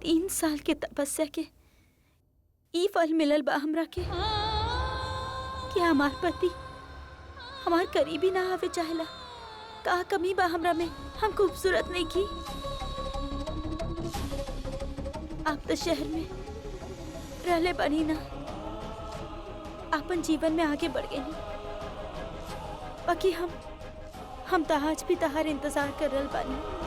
3 साल के तपस्या के ई फल मिलल बा हमरा के कि हमार पति हमार करीबी ना आवे चाहेला। का कमी बा हमरा में? हम खूबसूरत नहीं की? आप तो शहर में रहले बनी ना, अपन जीवन में आगे बढ़ गए नहीं। बाकी हम तो आज भी तहार इंतजार कर रहल बानी।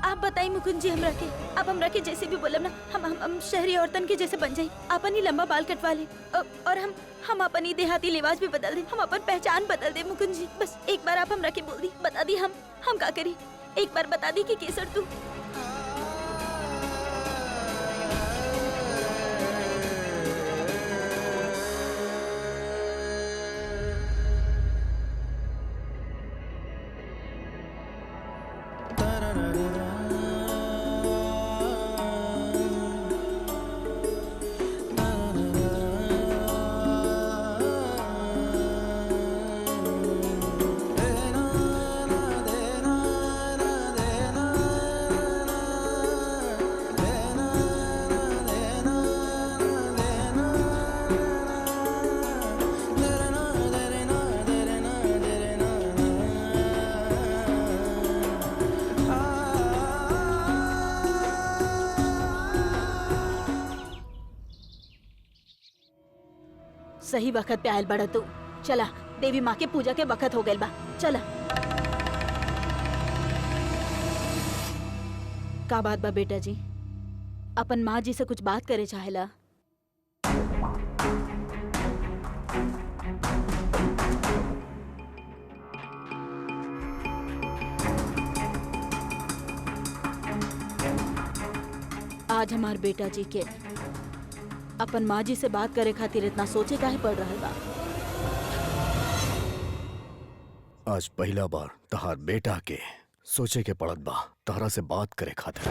आप बताई मुकुंद जी हमरा के, आप हमरा के जैसे भी बोलब ना, हम शहरी औरतन के जैसे बन जाई। अपन ही लंबा बाल कटवा ले और हम अपन ही देहाती लिबास भी बदल दे, हम अपन पहचान बदल दे। मुकुंद जी बस एक बार आप हमरा के बोल दी, बता दी हम का करी। एक बार बता दी कि केसर तू सही वक्त पे आयल बड़ा तू। चला, देवी माँ के पूजा के वक्त हो गइल बा, चला। का बात बा बेटा जी? अपन माँ जी से कुछ बात करे चाहेला? आज हमार बेटा जी के अपन माँ जी से बात करे खातिर इतना सोचे काहे पड़ रहा बा? आज पहला बार तहार बेटा के सोचे के पड़त बा तहरा से बात करे खातिर।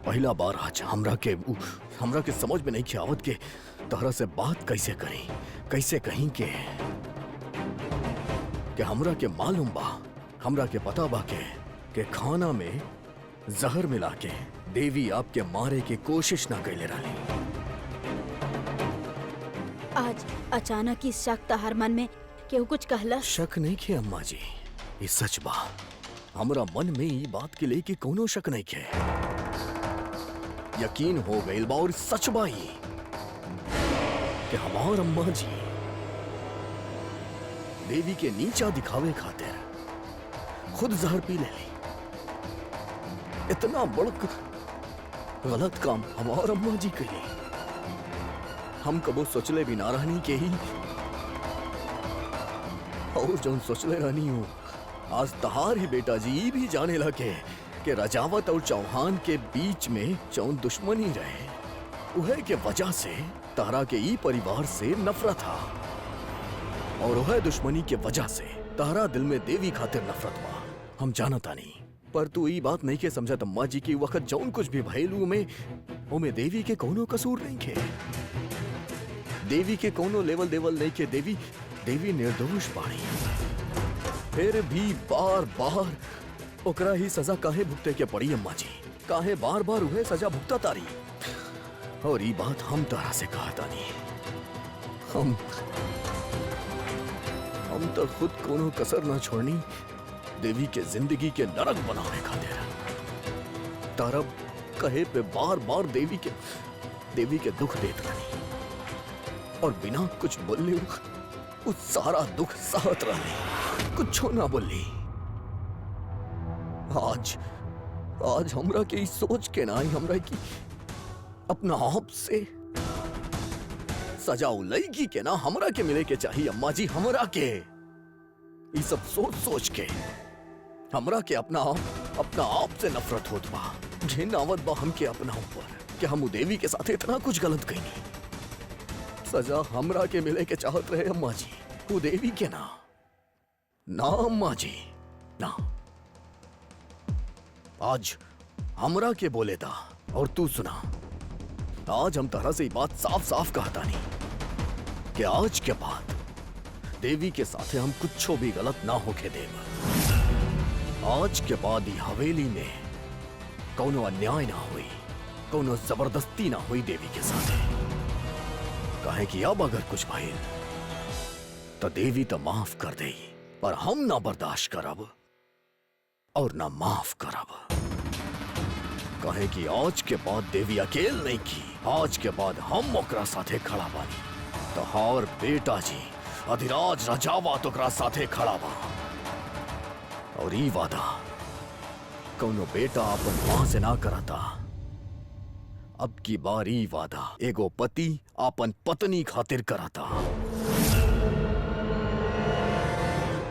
पहला बार आज हमरा के समझ में नहीं के आवत के तहरा से बात कैसे करी, कैसे कहीं के हमरा के मालूम बा, हमरा के पता बा के खाना में जहर मिला के देवी आपके मारे की कोशिश ना कैले रही। आज अचानक इस शक तहार मन में केहू कुछ कहला? शक नहीं के अम्मा जी, ये सच बा। हमरा मन में ये बात के लेके कोनो शक नहीं के, यकीन हो गइल बा और सच बा ही कि हमार अम्मा जी देवी के नीचा दिखावे खातिर खुद जहर पी ले ली। इतना बड़ गलत काम हमार अम्मा जी कही। हम कबो सोचले भी ना रहनी के ही, और जो सोचले रहनी हो आज तहार ही बेटा जी भी जाने लगे कि राजावत और चौहान के बीच में जौन दुश्मनी रहे उहे के वजह से तारा के ई परिवार से नफरत था, और वह दुश्मनी के वजह से तारा दिल में देवी खातिर नफरत बा। हम जानता नहीं, पर तू ई बात नहीं के समझत अम्मा जी की वक्त जौन कुछ भी भइलू में देवी के कोनो कसूर नहीं के। देवी के कोनो लेवल देवल नहीं के, देवी निर्दोष बाड़ी। फिर भी बार बार ओकरा ही सजा काहे भुगते के पड़ी अम्मा जी? काहे बार बार उहे सजा भुगता तारी? और ये बात हम तारा से कहा तानी, हम तो खुद कोनो कसर ना छोड़नी देवी के जिंदगी के नरक बनाने खातिर। तारा कहे पे बार बार देवी के दुख देत रही और बिना कुछ बोले उस सारा दुख सहत रही, कुछ ना बोली। आज हमरा के सोच के ना हमरा की अपना आप से सजा उलैगी के ना हमरा के मिले के चाहिए अम्मा जी। हमरा के ये सब सोच के हमरा के अपना आप से नफरत होत बा, घिन आवत बा हमके अपना ऊपर कि हम देवी के साथ इतना कुछ गलत कईनी। सजा हमरा के मिले के चाहत रहे अम्मा जी, वो देवी के ना अम्मा जी ना। आज हमरा के बोले था और तू सुना। आज हम तरह से बात साफ साफ कहता नहीं कि आज के बाद देवी के साथ हम कुछ भी गलत ना होके देव। आज के बाद ही हवेली में कोनो अन्याय ना हुई, कोनो जबरदस्ती ना हुई देवी के साथ। काहे कि अब अगर कुछ भइल तो देवी तो माफ कर दे, पर हम ना बर्दाश्त करब और ना माफ करब। काहे कि आज के बाद देवी अकेल नहीं की, आज के बाद हम ओकरा साथे खड़ा बानी। तोहार बेटा जी अधिराज रजावत ओकरा साथे खड़ा बा, और ई वादा कौनो बेटा अपन मां से ना करता। अब की बार ई वादा एगो पति अपन पत्नी खातिर करता।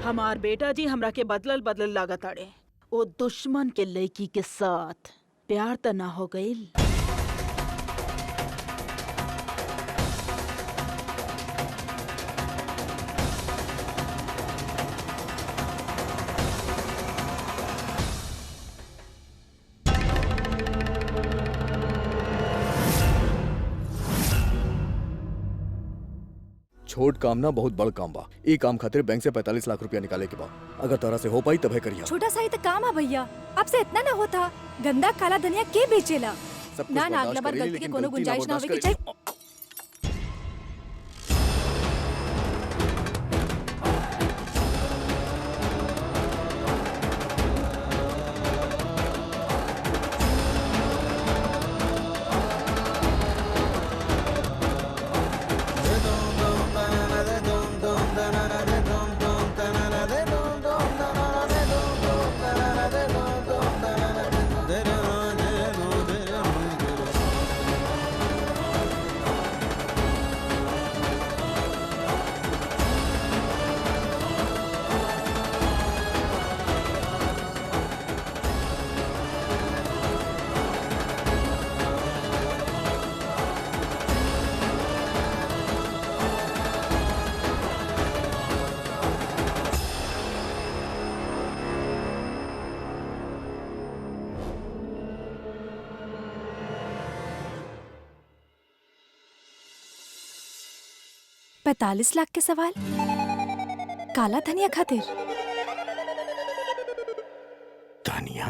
हमार बेटा जी हमरा के बदलल लागत आड़े। ओ दुश्मन के लड़की के साथ प्यार त ना हो गईल। छोट काम ना बहुत बड़ काम बा। ई काम खातिर बैंक से 45 लाख रुपया निकाले के बा। अगर तारा से हो पाई तबे करिया। छोटा सा ही तो काम है भैया, आपसे इतना ना होता। गंदा काला धनिया के बेचेला? सब कुछ ना ना, बर्दाश्त अगला बार करेली, गलती के लेकिन कोनो गलती ना गुंजाइश ना बर्दाश्त होवे के करेली। चाहिए। $45 लाख के सवाल काला धनिया खातिर? धनिया?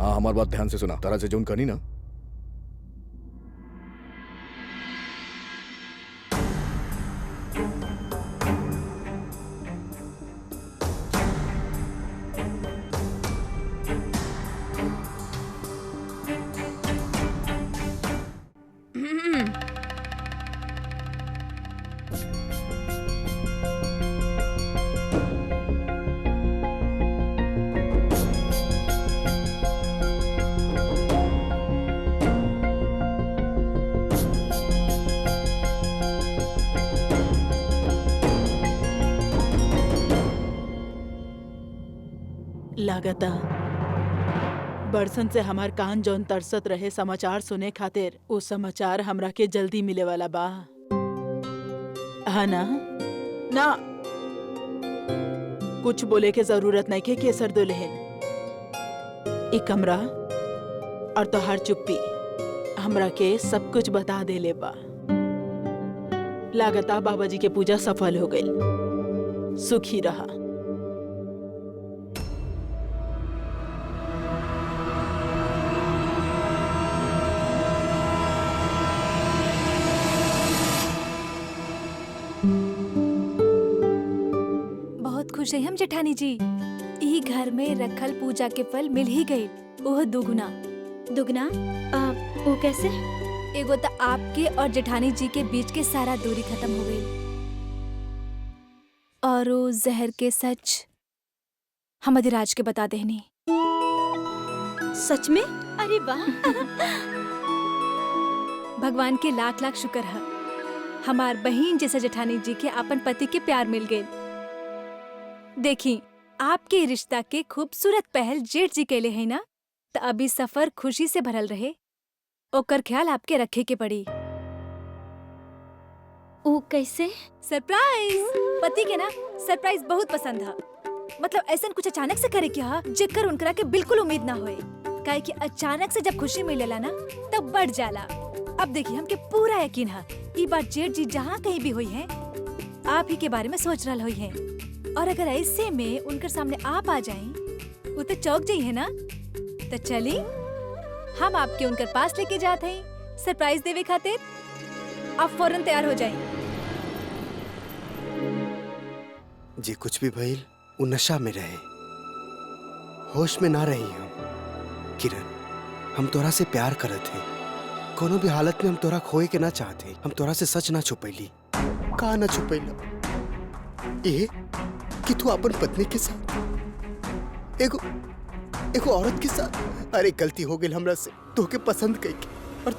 हाँ, हमारी बात ध्यान से सुना। तारा से जोन करनी ना, लागता बरसन से हमार कान जौन तरसत रहे समाचार सुने खातिर, वो समाचार हमरा के जल्दी मिले वाला बा। हाँ ना? ना कुछ बोले के जरूरत नहीं के केसर दुल्हन। एक कमरा और तोहार चुप्पी हमरा के सब कुछ बता देले बा। लागता बाबाजी के पूजा सफल हो गई। सुखी रहा। बहुत खुश है हम जेठानी जी। ई घर में रखल पूजा के फल मिल ही गए, ओह दुगुना। दुगना? वो कैसे? एगो तो आपके और जेठानी जी के बीच के सारा दूरी खत्म हो गई, और वो जहर के सच हम अधिराज के बता देनी। सच में? अरे वाह। भगवान के लाख लाख शुक्र है, हमार बहन जैसा जेठानी जी के अपन पति के प्यार मिल गए। देखी, आपके रिश्ता के खूबसूरत पहल जेठ जी केले है ना, तो अभी सफर खुशी से भरल रहे, ओकर ख्याल आपके रखे के पड़ी। वो कैसे? सरप्राइज! पति के ना सरप्राइज बहुत पसंद है। मतलब ऐसा कुछ अचानक से करे क्या जेकर उनकरा के बिल्कुल उम्मीद ना होए, काहे कि अचानक से जब खुशी मिलेला ना तब बढ़ जाला। अब देखिए, हमके पूरा यकीन है ई बात जेठ जी जहाँ कहीं भी हुई है आप ही के बारे में सोच रहा हुई है, और अगर ऐसे में उनके सामने आप आ जाएं वो तो चौक जाई है ना। तो चली, हम आपके उनकर पास लेके जाते हैं सरप्राइज देवे खातिर। आप फौरन तैयार हो जाएं। जी कुछ भी भइल, वो नशा में रहे, होश में ना रही हम। किरण, हम तोरा से प्यार करत थे, कोनो भी हालत में हम तोरा खोए के ना चाहते। हम तोरा से सच ना छुपैली। का ना छुपैला ये कि तू अपन पत्नी के साथ एगो औरत के साथ। अरे गलती हो गई हमरा से, तोके पसंद कई के, और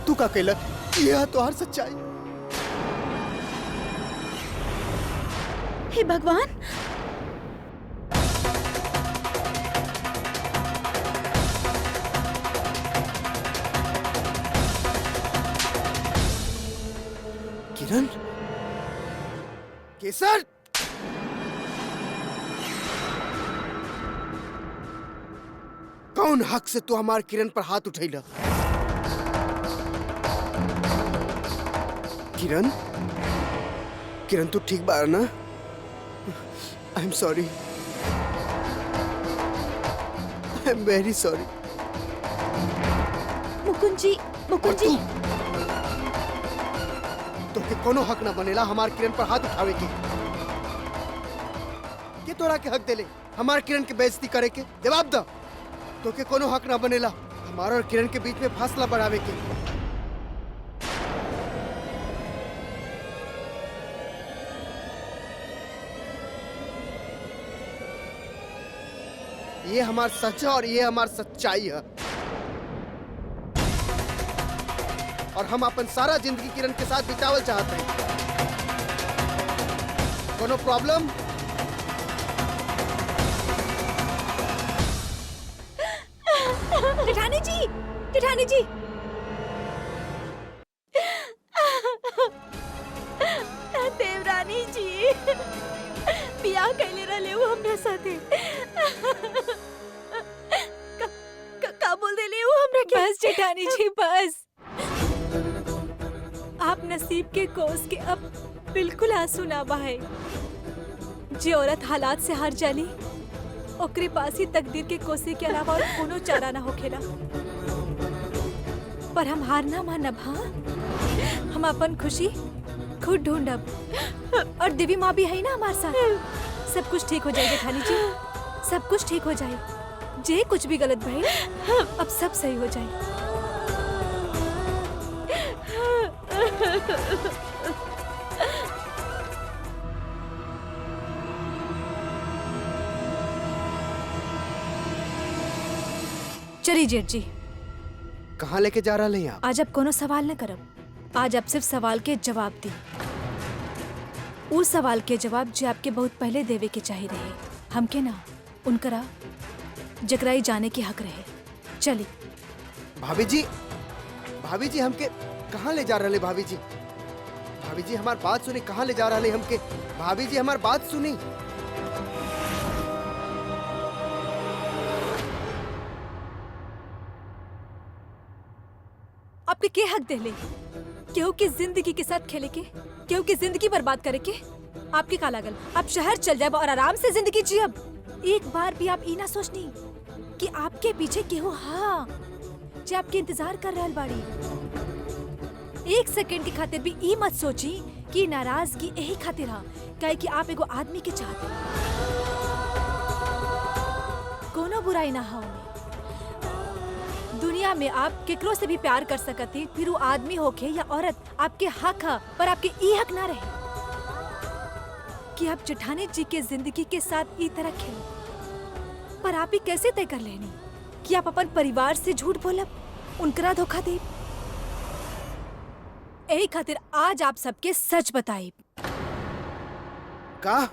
तू का कैला? ये तोहार सच्चाई। हे भगवान, किरण, केसर, कौन हक से तू हमार किरण पर हाथ उठैला? किरण, किरण तू ठीक बा ना? I am sorry, I am very sorry. Mukund जी, मुकुंद जी। तोके कोनो हक ना बनेला हमार किरण पर हाथ उठावे के। के तोरा के हक देले हमार किरण के बेइज्जती करे के? जवाब द। तोके कोनो हक ना बनेला हमार और किरण के बीच में फासला बढ़ावे के। ये हमार सच है और ये हमार सच्चाई है, और हम अपन सारा जिंदगी किरण के साथ बितावल चाहते हैं। कोनो प्रॉब्लम? जेठानी जी, जेठानी जी। देवरानी जी, बियाह कैले रहले वो हमरा साथे। का बोल देले वो हमरा के? बस जेठानी जी, बस। आप नसीब के कोस के अब बिल्कुल आंसू ना बहाए। जी औरत हालात से हार जाली, ओकरे पास ही तकदीर के कोसे के अलावा और कोनो चारा ना होखेला। पर हम हार ना मानब। हाँ, हम अपन खुशी खुद ढूंढब, और देवी माँ भी है ना हमारे साथ। सब कुछ ठीक हो जाए जेठानी जी, सब कुछ ठीक हो जाए। जे कुछ भी गलत भइल अब सब सही हो जाए। चलिए जेठ जी, कहाँ लेके जा रहे हैं आप? आज आप कोनो सवाल न करब। आज आप सिर्फ सवाल के जवाब दी। उस सवाल के जवाब जो आपके बहुत पहले देवे के चाहिए रहे, हमके ना उनकरा जकराई जाने के हक रहे। चली। भाभी जी, भाभी जी हमके कहाँ ले जा रहे? भाभी जी, भाभी जी हमार बात सुनी, कहाँ ले जा रहे हमके? भाभी जी हमार बात सुनी। आपके के हक देले केहू की जिंदगी के साथ खेले के, केहू की जिंदगी बर्बाद करे के? आपके का लागल आप शहर चल जाए और आराम से जिंदगी जियब? एक बार भी आप ई ना सोचनी कि आपके पीछे केहू हाँ जे आपके इंतजार कर रहल बाड़ी। एक सेकंड की खातिर भी ई मत सोची कि नाराजगी यही खातिर हा काहे कि आप एगो आदमी के चाहते। कोनो बुराई ना हा उनमें, दुनिया में आप केकरो से भी प्यार कर सकती, फिर वो आदमी होके या औरत, आपके हक है पर आपके ई हक ना रहे कि आप जेठानी जी के जिंदगी के साथ ई तरह खेलो। पर आप ही कैसे तय कर लेनी कि आप अपन परिवार से झूठ बोलब, उनकरा धोखा दे? यही खातिर आज आप सबके सच बताई। का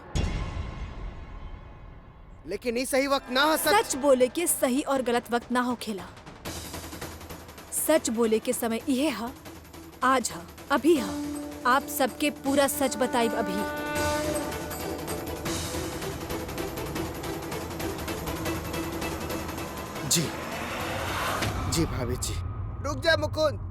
लेकिन ये सही वक्त ना है सच बोले के सही और गलत वक्त ना हो खेला। सच बोले के समय यह है, आज है, अभी है। आप सबके पूरा सच बताइब अभी। जी जी भाभी जी। रुक जा मुकुंद,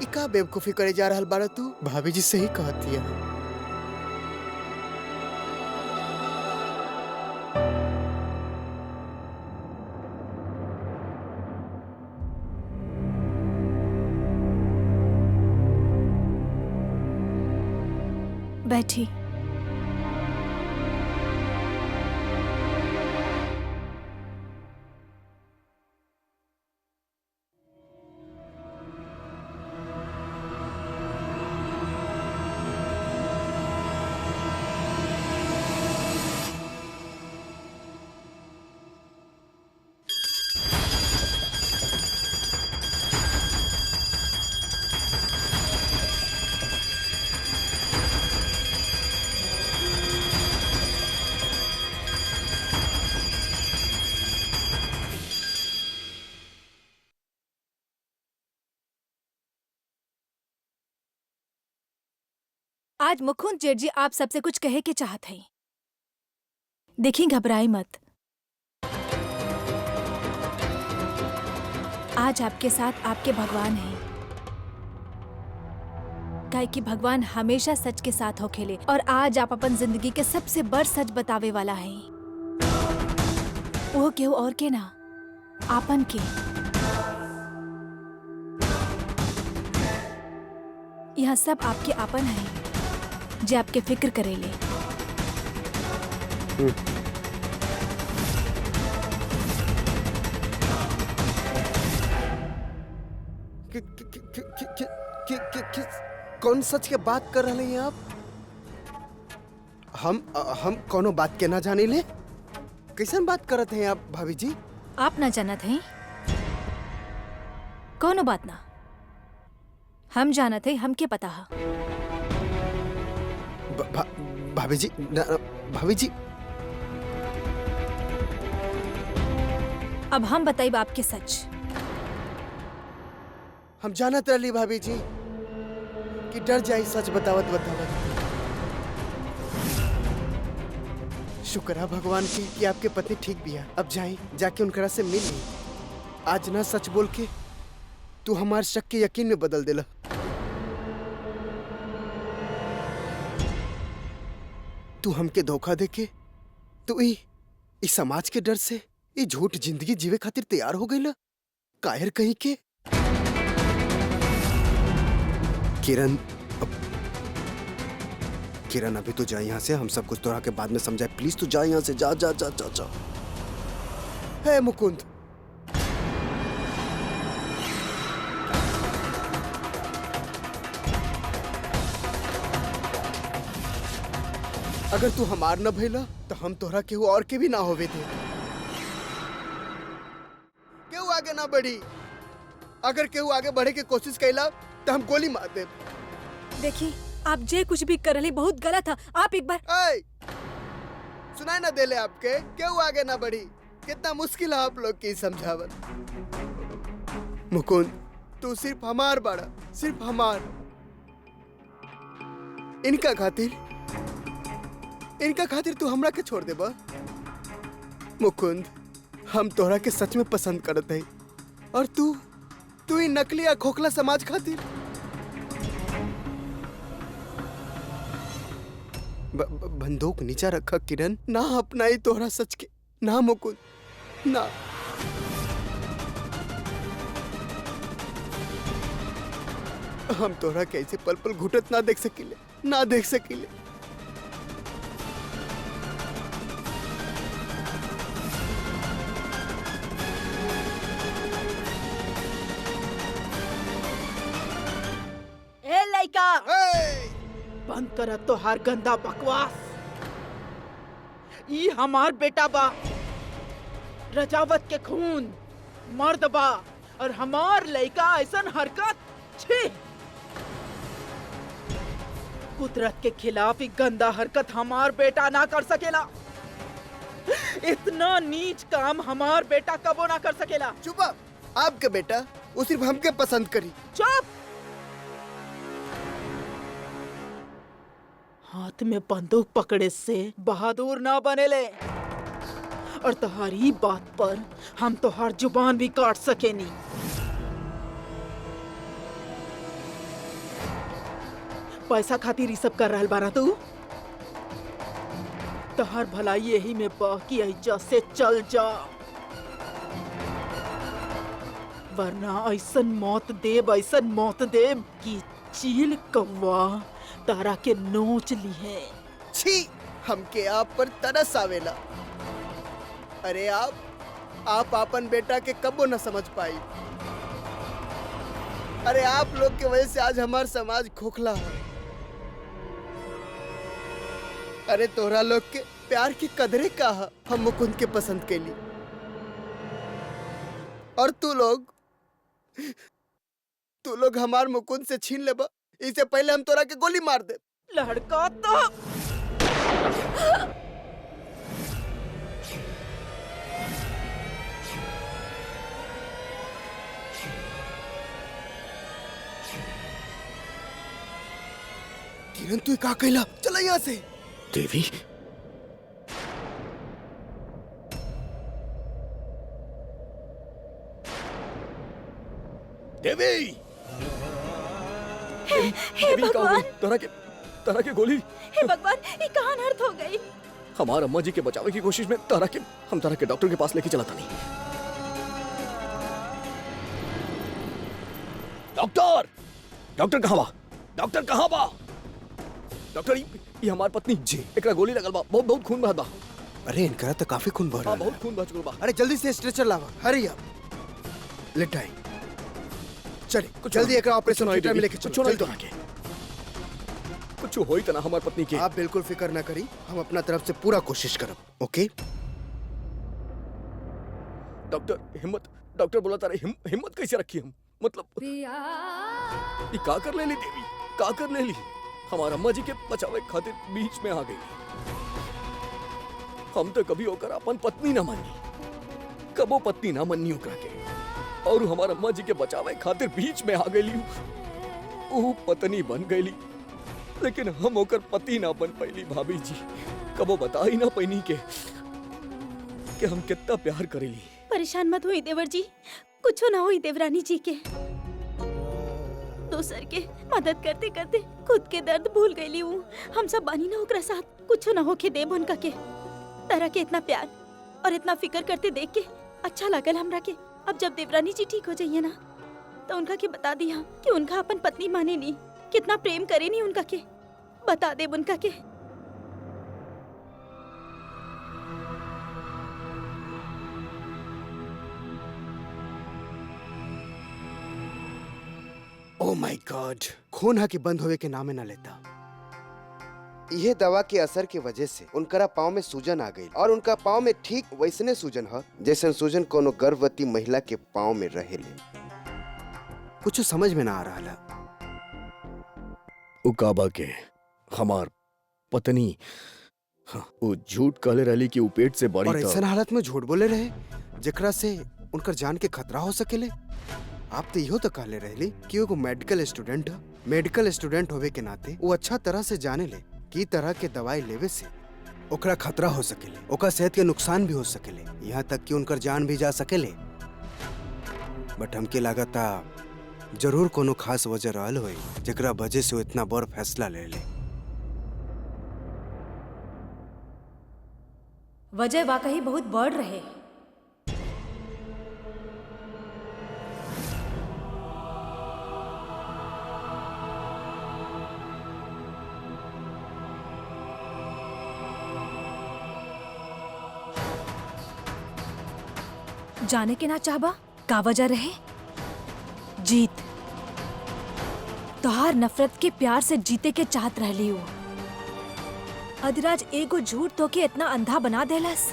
इका बेवकूफी करे जा रहल बारा तू? भाभी जी सही कहती है। बैठी। आज मुकुंद जेठ जी आप सबसे कुछ कहे के चाहत हैं। देखिए, घबराई मत। आज आपके साथ आपके भगवान हैं। काहे कि भगवान हमेशा सच के साथ हो खेले, और आज आप अपन जिंदगी के सबसे बड़ सच बतावे वाला हैं। वो केहू और के ना, आपन के। यहाँ सब आपके आपन हैं जे आपके फिक्र करेले। कौन सच के बात कर रहे हैं आप? हम कोनो बात के ना जाने ले? कैसन बात करत हैं आप भाभी जी? आप ना जानत हैं? कोनो बात ना, हम जानत हैं, हमके पता है। भाभी जी भाभी जी, अब हम बताइब आपके सच। हम जानत रही भाभी जी कि डर जाई सच बतावत बतावत। शुक्र है भगवान के कि आपके पति ठीक भी है। अब जाई, जाके उनकरा से मिल ली। आज ना सच बोल के तू हमारे शक के यकीन में बदल देला। तू हमके धोखा देके तू इस समाज के डर से ये झूठ जिंदगी जीवे खातिर तैयार हो गई ला। कायर कहीं के। किरण अभी तो जा यहाँ से। हम सब कुछ तोरा के बाद में समझाए। प्लीज तू जा यहाँ से। जा जा जा जा जा। है मुकुंद, अगर तू हमार न भइला तो हम तोरा केहू और के भी ना होवे थे। केहू आगे ना बढ़ी। अगर केहू आगे बढ़े के कोशिश कैला तो हम गोली मार दे। देखिए, आप जे कुछ भी कर रही बहुत गलत है। आप एक बार सुनाई ना देले आपके? केहू आगे ना बढ़ी। कितना मुश्किल है आप लोग की समझावत। मुकुंद, तू सिर्फ हमार बाड़ा, सिर्फ हमार। इनका खातिर तू हमरा के छोड़ दे बा। मुकुंद, हम तोहरा के सच में पसंद करत है, और तू ही नकली या खोखला समाज खातिर। बंदूक नीचा रखा किरण। ना अपनाई तोहरा सच के। ना मुकुंद, ना। हम तोहरा के ऐसे पल पल घुटत ना देख सकीले, ना देख सकीले। लड़का। ए! बंद कर तो हर गंदा बकवास। ई हमार बेटा बा, रजावत के खून, मर्द बा, और हमार लड़का ऐसन हरकत छी। कुदरत के खिलाफ एक गंदा हरकत हमार बेटा ना कर सकेला। इतना नीच काम हमार बेटा कबो ना कर सकेला। चुप आप। आपके बेटा वो सिर्फ हमके पसंद करी। चुप। हाथ में बंदूक पकड़े से बहादुर ना बनेले, और तुम्हारी बात पर हम तोहार जुबान भी काट सकेनी। पैसा खातिर ई सब कर रहल बारा तू? तोहार भलाई यही में बा कि ऐजा से चल जा, वरना ऐसन मौत देब कि चील कौवा तारा के नोच ली है। छी, हमके आप पर तरस आवेला। अरे आप अपन बेटा के कबो न समझ पाई। अरे आप लोग के वजह से आज हमार समाज खोखला है। अरे तोहरा लोग के प्यार की कदरे का है। हम मुकुंद के पसंद के लिए, और तू लोग हमार मुकुंद से छीन लेबा। इससे पहले हम तोरा के गोली मार दे। लड़का तो किरण, तू का कहला? चला यहाँ से। देवी, देवी, हे देवी का भगवान, तरह के गोली हे भगवान, ये कहाँ अनर्थ हो गई? हमारा अम्मा जी के बचावे की कोशिश में हम तारा के डॉक्टर के पास लेके चला था। नहीं डॉक्टर कहाँ बा? डॉक्टर कहाँ बा? डॉक्टर, ये हमार पत्नी जी, एकरा गोली लगल बा, बहुत खून बहत बा। अरे इनकरा तो काफी खून बह रहा है। बहुत खून बह चुकल बा। अरे जल्दी से स्ट्रेचर लावा, हरी आप। लेटाई, चलिए जल्दी एकरा ऑपरेशन थिएटर में लेके चलो। नहीं तो आगे कुछ होई तना हमार पत्नी के। आप बिल्कुल फिक्र ना करी, हम अपना तरफ से पूरा कोशिश करब। ओके डॉक्टर बोला तारे हिम्मत कैसे रखी हम? मतलब ये का कर ले ली देवी, का कर ले ली? हमारा अम्मा जी के बचावे खातिर बीच में आ गई। हम तो कभी होकर अपन पत्नी ना मानी, कबो पत्नी ना मन्नी ओकरा के, और हमारा अम्मा जी के बचावे खातिर बीच में आ गई। वो पत्नी बन गई, लेकिन हम होकर पति ना बन पैली। भाभी जी कबो बता ही ना पैनी के हम कितना प्यार करेली। परेशान मत हुई देवर जी, कुछ ना हुई देवरानी जी के। दोसर के मदद करते करते खुद के दर्द भूल गई हूँ। हम सब बानी ना ओकरा साथ, कुछ ना होके देव उनका के। तरह के इतना प्यार और इतना फिक्र करते देख के अच्छा लगल हमरा के। अब जब देवरानी जी ठीक हो जाइए ना, तो उनका के बता दिया कि उनका अपन पत्नी माने नहीं, कितना प्रेम करे नहीं उनका के। बता दे उनका के। ओह माय गॉड, खून की बंद होवे के नामे ना लेता। यह दवा के असर के वजह से उनकरा पाँव में सूजन आ गई, और उनका पाँव में ठीक वैसने सूजन है जैसे सूजन कोनो गर्भवती महिला के पाँव में रहेले। कुछ समझ में ना आ रहा। उकाबा के हमार पत्नी, हाँ, वो झूठ कहले रहली कि वो पेट से बड़ी। और ऐसा हालत में झूठ बोले रहे जेकरा से उनकर जान के खतरा हो सकेले। आप तो इहो तो कहले रहली कि वो मेडिकल स्टूडेंट है। मेडिकल स्टूडेंट होवे के नाते वो अच्छा तरह से जाने ले कि तरह के दवाई लेवे से ओकरा खतरा हो सकेले, ओकर सेहत के नुकसान भी हो सकेले, यहाँ तक कि उनकर जान भी जा सकेले। बट हमके लागता जरूर कोनो खास वजह रहल होई जेकरा वजह से वो इतना बड़ फैसला ले ले। वजह वाकई बहुत बड़ रहे। जाने के ना चाहबा का वजह रहे? जीत, तोहार नफरत के प्यार से जीते के चाहत रहली हूँ। अधिराज एगो झूठ तो के इतना अंधा बना देलस।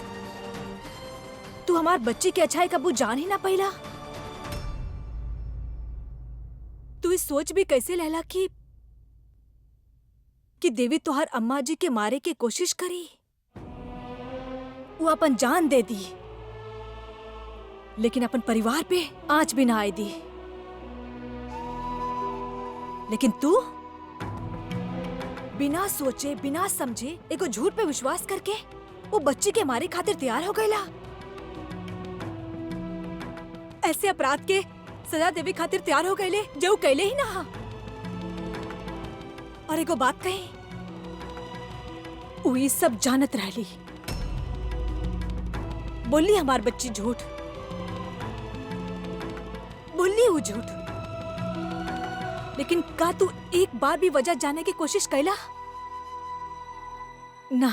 तू हमार बच्ची के अच्छाई कबू जान ही ना पहिला। तू इस सोच भी कैसे लहला कि देवी तोहार अम्मा जी के मारे के कोशिश करी, वो अपन जान दे दी, लेकिन अपन परिवार पे आंच भी ना आए दी। लेकिन तू बिना सोचे बिना समझे एगो झूठ पे विश्वास करके वो बच्ची के मारे खातिर तैयार हो गईला। ऐसे अपराध के सजा देवे खातिर तैयार हो गईले जो कैले ही ना। और एगो बात कही, वो ये सब जानत रहली। बोली हमार बच्ची झूठ, बोली वो झूठ, लेकिन का तू एक बार भी वजह जानने की कोशिश कैला ना।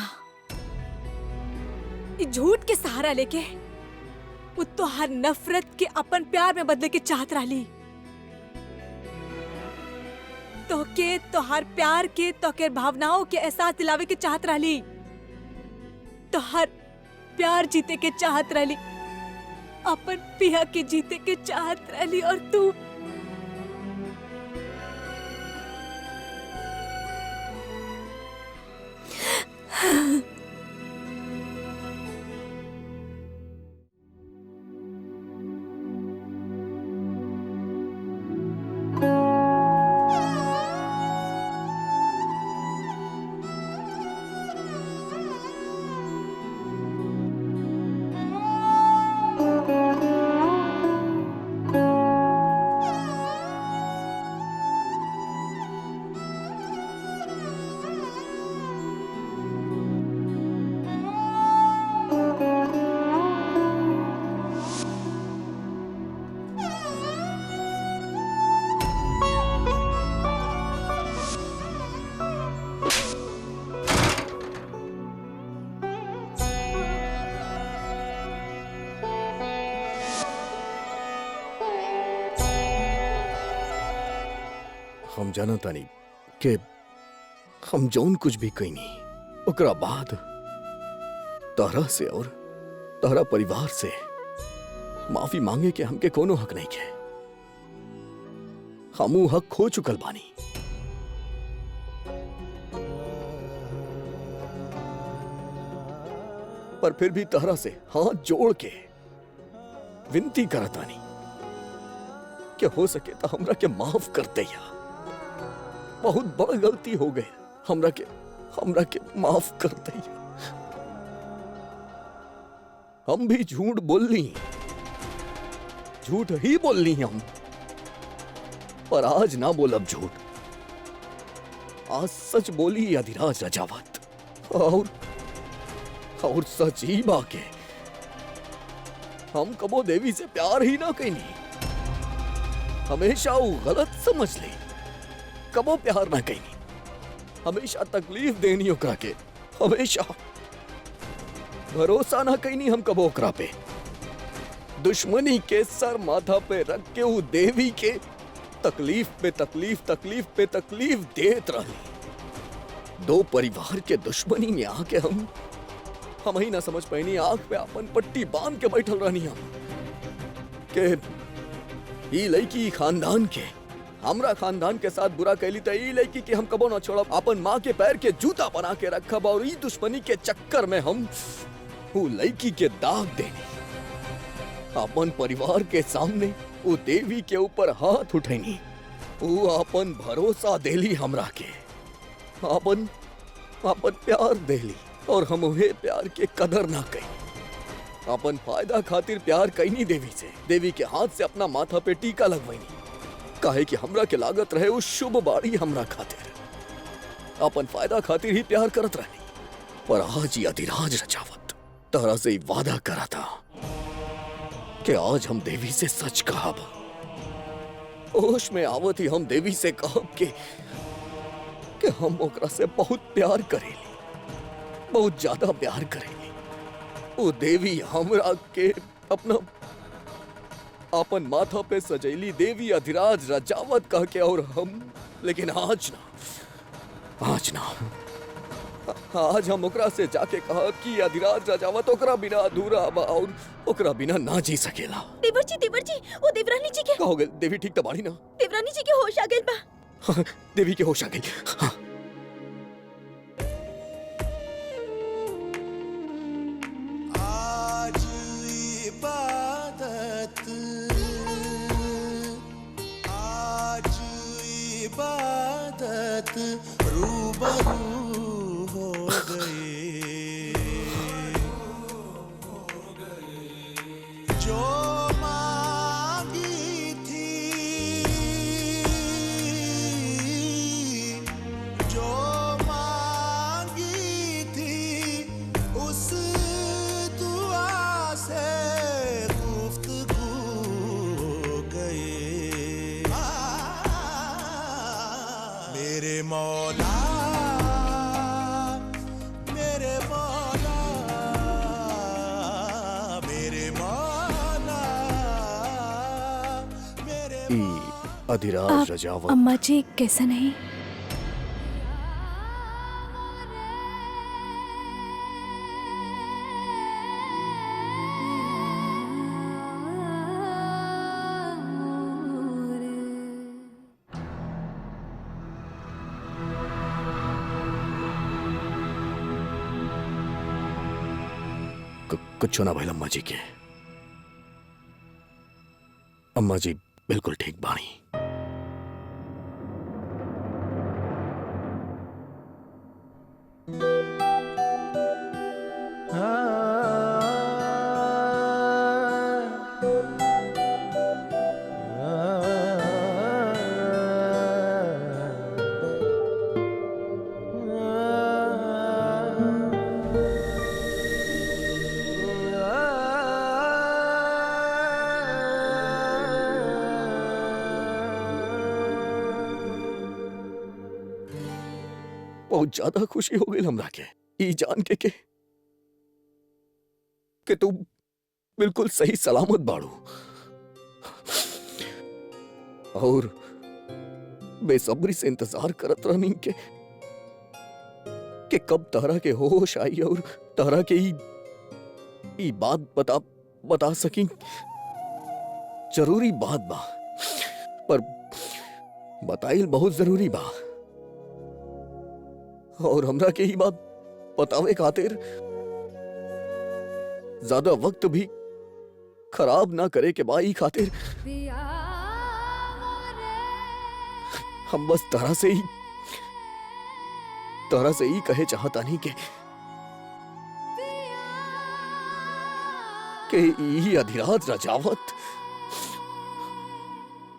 ये झूठ के सहारा लेके वो तो हर नफरत के अपन प्यार में बदले के चाहत रहली। तो के तो हर प्यार के तो के भावनाओं के एहसास दिलावे के चाहत रहली। तो हर प्यार जीते के चाहत रहली, अपन पिया के जीते के चाहत रहली। और तू हम जाना तानी कि हम जौन कुछ भी कईनी ओकरा बाद तारा से और तारा परिवार से माफी मांगे के हमके कोनो हक नहीं के। हमू हक खो चुकल बानी। पर फिर भी तारा से हाथ जोड़ के विनती करतानी कि हो सके तो हमरा के माफ करते या। बहुत बड़ गलती हो गई, हमरा के माफ करते या। हम भी झूठ बोलनी, झूठ ही बोलनी हम, पर आज ना बोलब झूठ। आज सच बोली अधिराज रजावत। और सच ही बाके हम कबो देवी से प्यार ही ना कईनी। हमेशा वो गलत समझ ले, कबो प्यार ना कईनी। हमेशा तकलीफ देनी ओकरा के, हमेशा भरोसा ना कईनी हम कबो ओकरा पे। दुश्मनी के सर माथा पे रख के वो देवी के तकलीफ पे तकलीफ, तकलीफ पे तकलीफ देत रही। दो परिवार के दुश्मनी में आके हम ही ना समझ पाईनी। आंख पे अपन पट्टी बांध के बैठल रहनी हम के ई लड़की खानदान के, हमरा खानदान के साथ बुरा कैली तो ई लड़की के हम कबो ना छोड़ब। अपन माँ के पैर के जूता बना के रखब और ई दुश्मनी के चक्कर में हम वो लड़की के दाग देनी। अपन परिवार के सामने वो देवी के ऊपर हाथ उठैनी। वो अपन भरोसा देली हमरा के, अपन प्यार देली और हम उहे प्यार के कदर ना कई। अपन फायदा खातिर प्यार कईनी देवी से, देवी के हाथ से अपना माथा पे टीका लगवैनी। काहे कि हमरा के लागत रहे वो शुभ बाड़ी हमरा खातिर। अपन फायदा खातिर ही प्यार करत रहनी। पर आज ही अधिराज रजावत तारा से ही वादा करा था कि आज हम देवी से सच कहब। होश में आवत ही हम देवी से कहब कि हम ओकरा से बहुत प्यार करेली, बहुत ज्यादा प्यार करेली। वो देवी हमरा के अपना अपन माथा पे सजैली देवी अधिराज रजावत कह के, और लेकिन आज ना आज हम ओकरा से जाके कहा कि अधिराज रजावत ओकरा बिना अधूरा बा और ओकरा बिना ना जी सकेला। देवर जी वो देवरानी जी के का हो गइल? देवी ठीक तो बाड़ी ना? देवरानी जी के होश आ गइल बा। हाँ, देवी के होश आ गई। हाँ। आज इबादत रूबरू हो गए, जो मांगी थी, जो मांगी थी, उस दुआ से गुफ्तगू हो गए। मेरे मौला, मेरे मौला, मेरे मौला, मेरे ई अधिराज रजावत अम्मा जी कैसा नहीं? कुछ ना भइल अम्मा जी के। अम्मा जी बिल्कुल ठीक बाणी। बहुत ज्यादा खुशी हो गई हमरा के ई जान के कि तू बिल्कुल सही सलामत बाड़ू और बेसब्री से इंतजार करत रहनी कि कब तारा के होश आई और तारा के ई बात बता सकी। जरूरी बात बा पर बताइल बहुत जरूरी बा और हमरा के ही बात बतावे खातिर ज्यादा वक्त भी खराब ना करे के बाई खातिर हम बस तरह से ही कहे चाहता नहीं कि ई अधिराज रजावत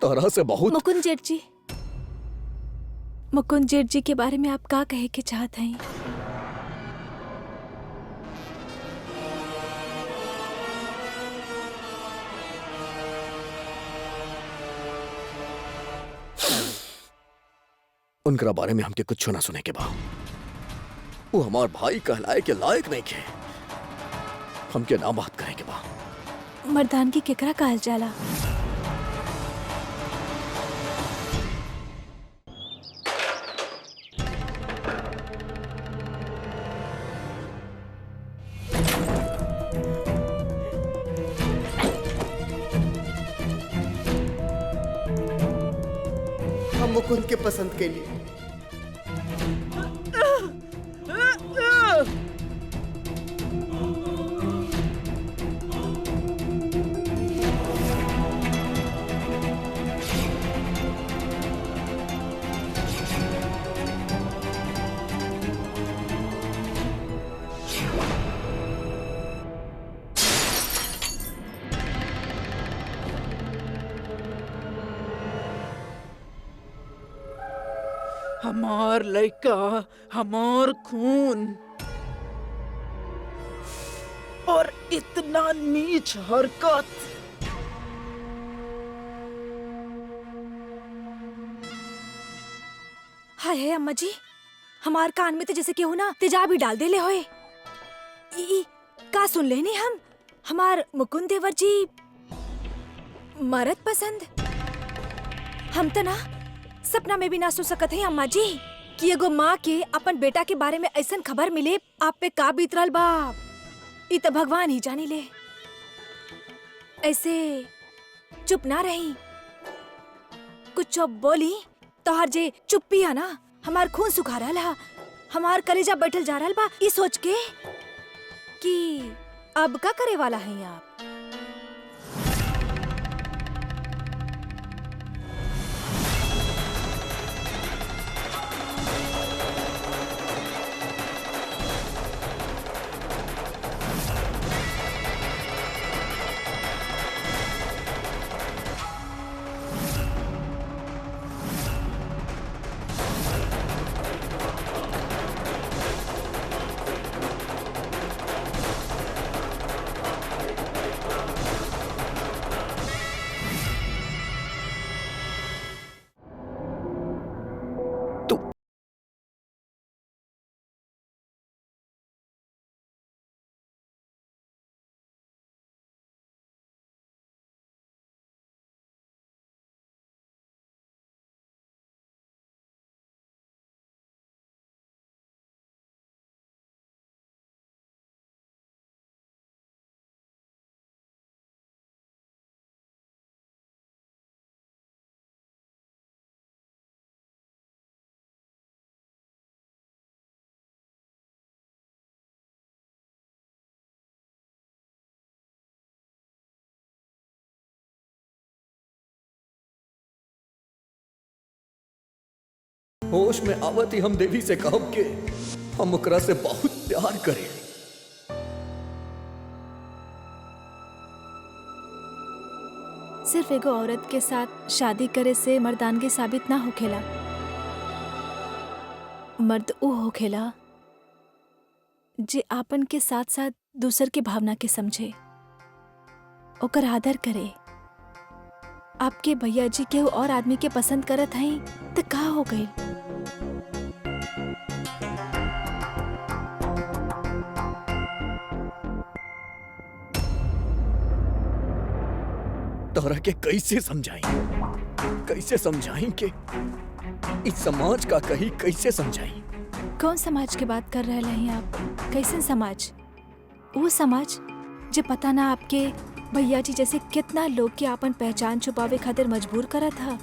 तरह से बहुत मुकुंद जेठ जी के बारे में आप का कहे के चाहते हैं? उनकरा बारे में हमके कुछ ना सुने के बा। वो हमार भाई कहलाए के लायक नहीं के। हमके ना बात करे के बा। मर्दानगी केकरा कहल जाला? हम मुकुंद के पसंद के लिए हमार लड़का, हमार खून और इतना नीच हरकत। हाय है अम्मा जी, हमार कान में तो जैसे केहू ना तेजाब ही डाल देले होए। ई का सुन लेनी हम? हमार मुकुंद देवर जी मरद पसंद? हम तो ना सपना में भी ना सोच सकत है अम्मा जी कि एगो माँ के अपन बेटा के बारे में ऐसन खबर मिले। आप पे का बीत रहल बा ई तो भगवान ही जानी ले। ऐसे चुप ना रही, कुछ बोली तो हर जे चुप्पी है ना हमार खून सुखा रहल हा, हमार कलेजा बैठल जा रहल बा ई सोच के कि अब का करे वाला है आप। होश में आवत ही हम देवी से कहब के हम ओकरा से बहुत प्यार करें। सिर्फ एगो औरत के साथ शादी करे से मर्दानगी साबित ना होखेला। मर्द ऊ होखेला जे आपन के साथ साथ दूसर के भावना के समझे, ओकर आदर करे। आपके भैया जी के और आदमी के पसंद करत हई तो का हो गई? तोरा के कैसे समझाई कि इस समाज का कही कैसे समझाई? कौन समाज की बात कर रहे हैं आप? कैसे समाज? वो समाज जो पता ना आपके भैया जी जैसे कितना लोग के आपन पहचान छुपावे खातिर मजबूर करा था।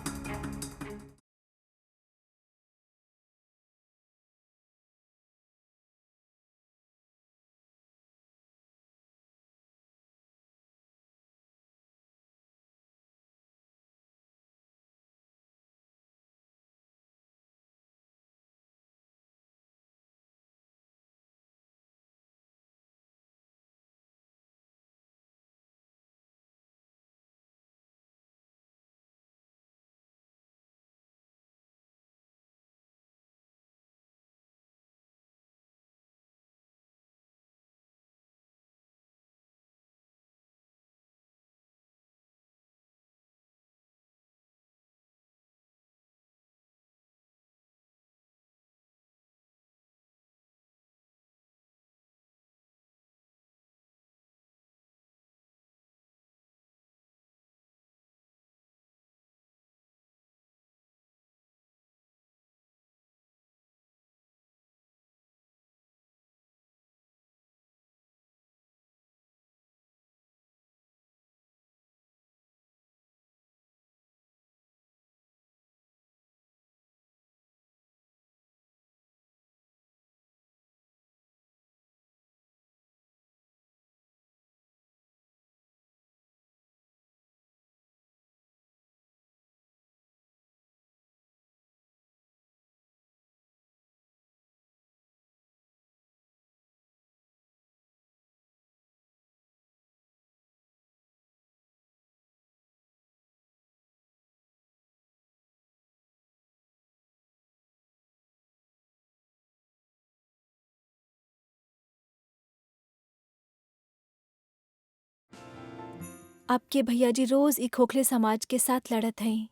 आपके भैया जी रोज ई खोखले समाज के साथ लड़त हैं।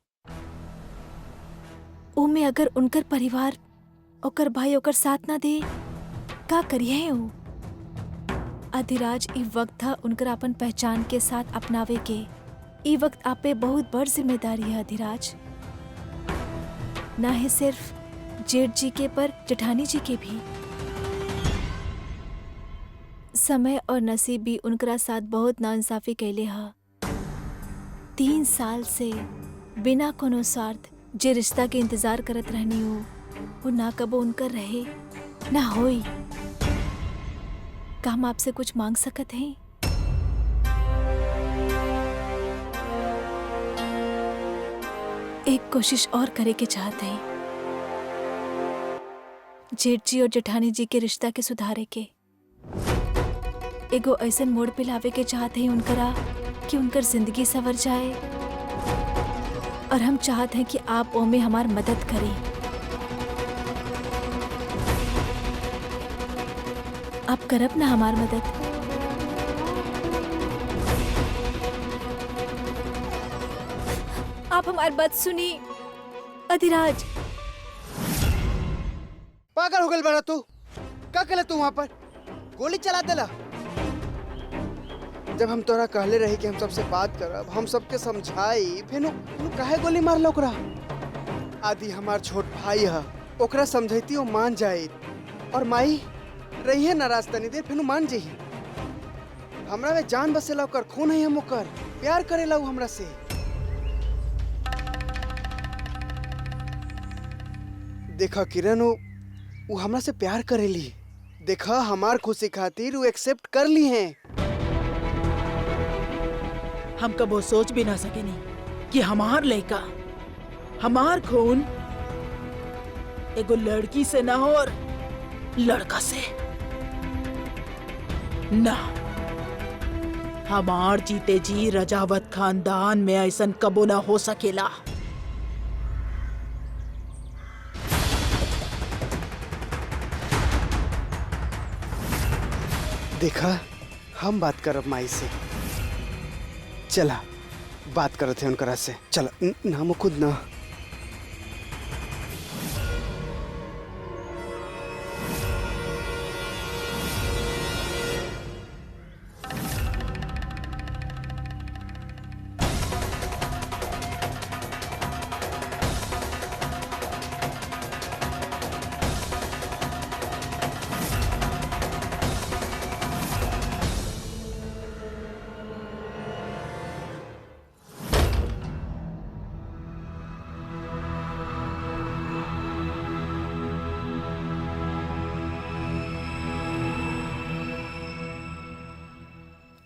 ओमे अगर उनकर परिवार ओकर भाई ओकर साथ ना दे का करिए ऊ? अधिराज ई वक्त था उनकर अपन पहचान के साथ अपनावे के। ई वक्त आप पे बहुत बड़ जिम्मेदारी है अधिराज। ना है सिर्फ जेठ जी के पर जेठानी जी के भी। समय और नसीब भी उनकरा साथ बहुत नाइंसाफी कैले हा। 3 साल से बिना कोनो स्वार्थ जे रिश्ता के इंतजार करत रहनी हो, वो ना कबो उनकर रहे ना होई। का हम आपसे कुछ मांग सकत हैं? एक कोशिश और करे के चाहते हैं, जेठ जी और जेठानी जी के रिश्ता के सुधारे के। एगो ऐसन मोड़ पे लावे के चाहते हैं उनकरा कि उनकर जिंदगी संवर जाए, और हम चाहते हैं कि आप ओमे हमार मदद करें। आप करब ना हमार मदद? आप हमारी बात सुनी अधिराज। पागल हो गल बड़ा तू। का कले तू वहां पर गोली चला देला? जब हम तोरा कहले रही कि हम सबसे बात करब, हम सबके समझाई, फिर काहे गोली मार ओकरा? आदि हमार छोट भाई है, ओकरा समझैती वो मान जाए, और माई रही है नाराज तनी देर, फिर मान जाही। हमरा में जान बसेला, ओकर खून है, हम ओकर प्यार करेला उ हमरा से। देखा किरण, वो हमरा से प्यार करेली। देखा हमार खुशी खातिर वो एक्सेप्ट कर ली हैं। हम कबो सोच भी ना सकेनी कि हमार लड़का, हमार खून एगो लड़की से ना हो और लड़का से ना। हमार जीते जी रजावत खानदान में ऐसन कबो ना हो सकेला। देखा हम बात करब माई से। चला बात करते हैं उनकरा से। चला नाम खुद ना।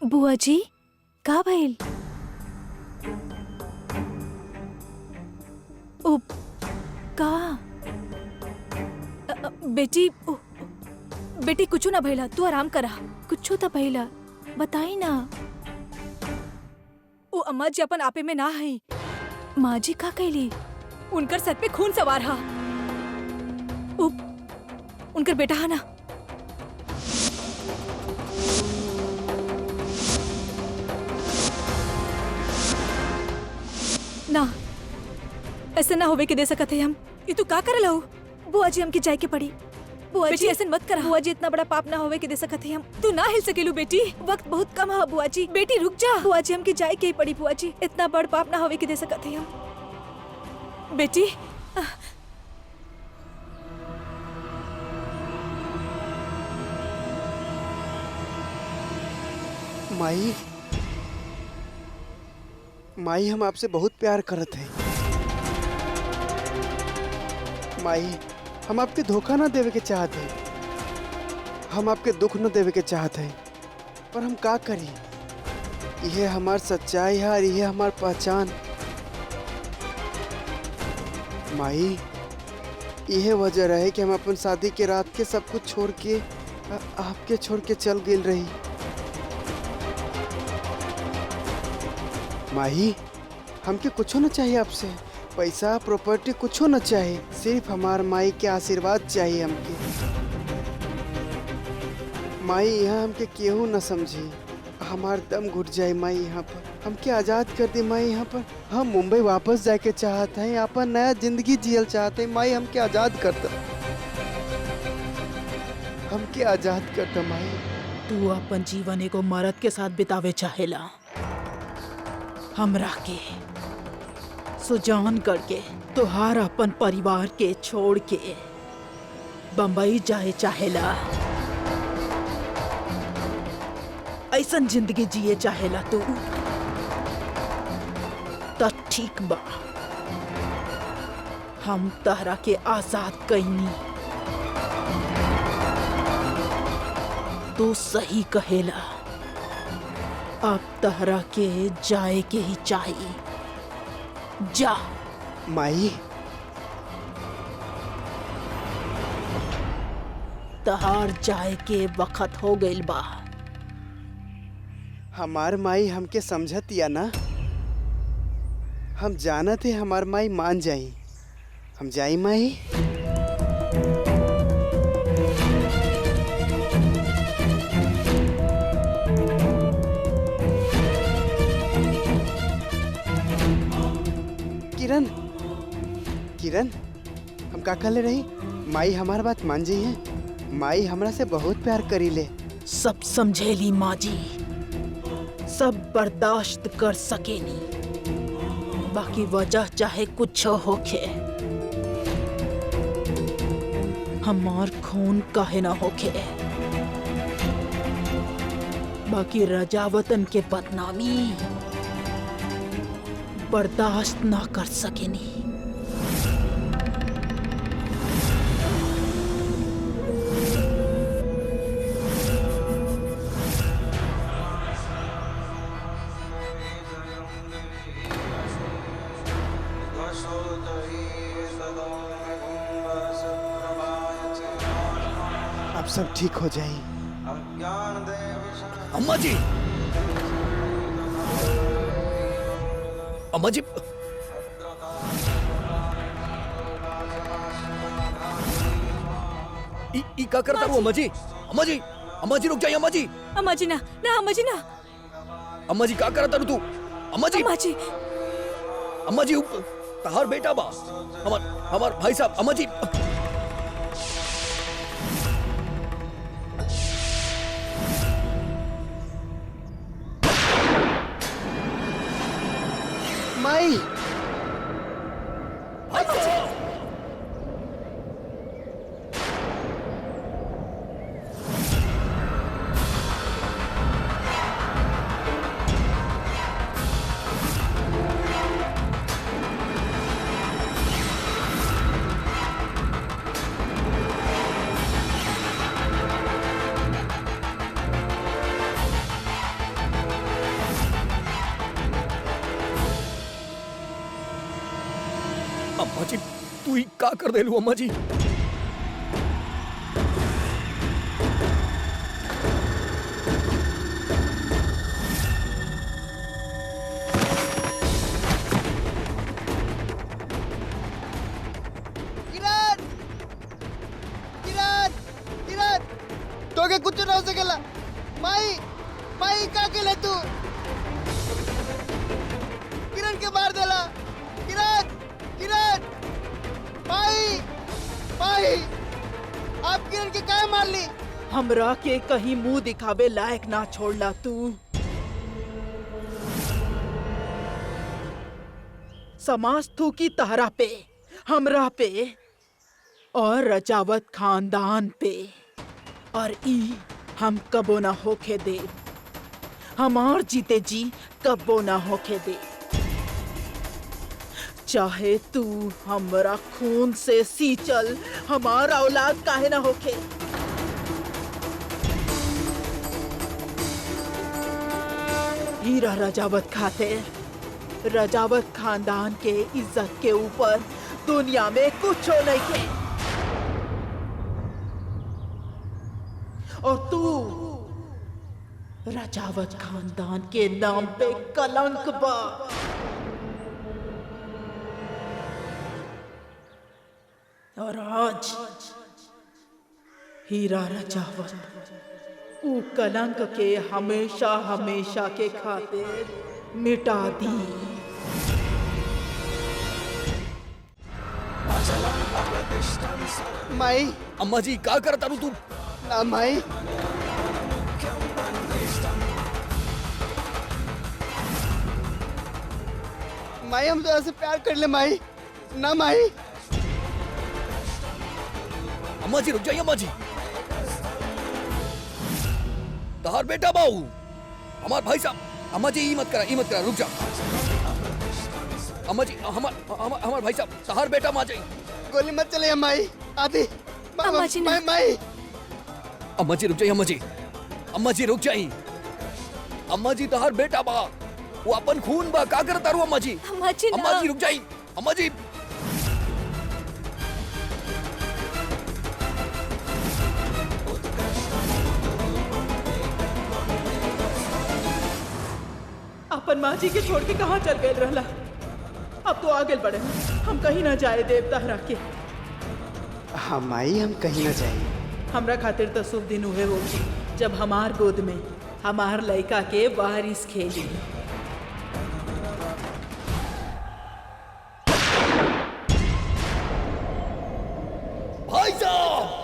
बुआ जी का भइल? ओ का बेटी बेटी कुछ ना भइला, तू आराम करा। कुछ तो भइला, बताई ना। ओ अम्मा जी अपन आपे में ना है। माँ जी का कैली? उनकर सर पे खून सवार हा। उनकर बेटा हा ना। ना ऐसे ना होवे के दे सकते हम। ये तू का करल हो? बुआ जी हमके जाए के पड़ी। बुआ जी ऐसे मत करा। बुआ जी इतना बड़ा पाप ना होवे के दे सकते हम। तू ना हिल सकेलू बेटी, वक्त बहुत कम है। बुआ जी बेटी रुक जा। बुआ जी हमके जाए के ही पड़ी। बुआ जी इतना बड़ा पाप ना होवे के दे सकते हम। बेटी माई, माई हम आपसे बहुत प्यार करत हैं। माई हम आपके धोखा ना देवे के चाहते हैं, हम आपके दुख न देवे के चाहते हैं, पर हम का करी? यह हमार सच्चाई है और यह हमार पहचान। माई यह वजह रहे कि हम अपन शादी के रात के सब कुछ छोड़ के आपके छोड़ के चल गई रही। माही हमके कुछ न चाहिए आपसे, पैसा प्रॉपर्टी कुछ न चाहिए, सिर्फ हमार माई के आशीर्वाद चाहिए हमके। माई यहाँ हमके केहू न समझी, हमार दम घुट जाए माई यहाँ पर। हमके आज़ाद कर दी माई यहाँ पर। हम मुंबई वापस जाके चाहते हैं, अपन नया जिंदगी जियल चाहते हैं। माई हमके आज़ाद कर दो, हमके आज़ाद कर दो माई। तू अपन जीवन एगो मर्द के साथ बितावे चाहेला, हमरा के सुजान करके तुहार अपन परिवार के छोड़ के बम्बई जाए चाहेला, ऐसन जिंदगी जिए चाहेला तू तो ठीक बा, हम तहरा के आजाद कईनी। तू सही कहेला, अब तहरा के जाए के ही चाहिए। जा। माई, तहार जाए के वक्त हो गइल बा। हमार माई हमके समझत या ना? हम जानत है हमार माई मान जाई। हम जाई माई? किरण, किरण, हम का कहले रही? माई हमार बात मान जाई है। माई हमरा से बहुत प्यार करी ले। सब समझेली माँ जी, सब बर्दाश्त कर सकेनी, बाकी वजह चाहे कुछ होखे, हमार खून काहे ना होखे, बाकी रजावतन के बदनामी बर्दाश्त ना कर सकेनी। अब सब ठीक हो जाई। अम्मा जी, अम्मा जी, ई का करता हूँ? अम्मा जी, अम्मा जी, अम्मा जी रुक जाइए। अम्मा जी, अम्मा जी ना, ना अम्मा जी ना, अम्मा जी का करता तू? अम्मा जी, अम्मा जी, अम्मा जी, तहार बेटा बा, हमार भाई साहब। अम्मा जी, माई, अम्मा जी, तू ही का कर देलू? अम्मा जी, किरण, किरण, किरण, तोके कुछ ना हो सकेला। माई, माई का केले तू? किरण के मार देला। किरण, किरण, माई, माई, आप किरण के काहे मार ली? हमरा के कहीं मुंह दिखावे लायक ना छोड़ला तू। समाज थू की तहरा पे, हमरा पे और रजावत खानदान पे, और ई हम कबो ना होके दे। हमार जीते जी कबो ना होके दे। चाहे तू हमरा खून से सींचल हमारा औलाद काहे ना होके। हीरा रजावत खातिर, रजावत खानदान के इज्जत के ऊपर दुनिया में कुछ नहीं के। और तू रजावत खानदान के नाम पे कलंक बा। और आज हीरा रजावत ऊ कलंक के हमेशा हमेशा के खातिर मिटा दी। माई, अम्मा जी का करता तू? ना माई, माई हम तो ऐसे प्यार कर ले माई ना माई। अम्मा जी रुक जाइए अम्मा जी। तहार बेटा बाऊ हमार भाई साहब। अम्मा जी ई मत करा रुक जा। अम्मा जी हमार भाई साहब तहार बेटा मा जाई। गोली मत चले माई आदि। अम्मा जी ना। माई अम्मा जी रुक जाइए अम्मा जी। अम्मा जी रुक जाइए। अम्मा जी तहार बेटा बा वो अपन खून बा का करता रू अम्मा जी। अम्मा जी ना। अम्मा जी रुक जाइए अम्मा जी। अपन माँ जी के छोड़ के कहाँ चल गए रहला। अब तो आगे बढ़े, हम कहीं ना जाए देवता हरा के। हाँ माई हम कहीं ना जाए। हमरा खातिर तो शुभ दिन हुए हो जब हमार गोद में हमार लड़का के वारिस खेली। भाई साहब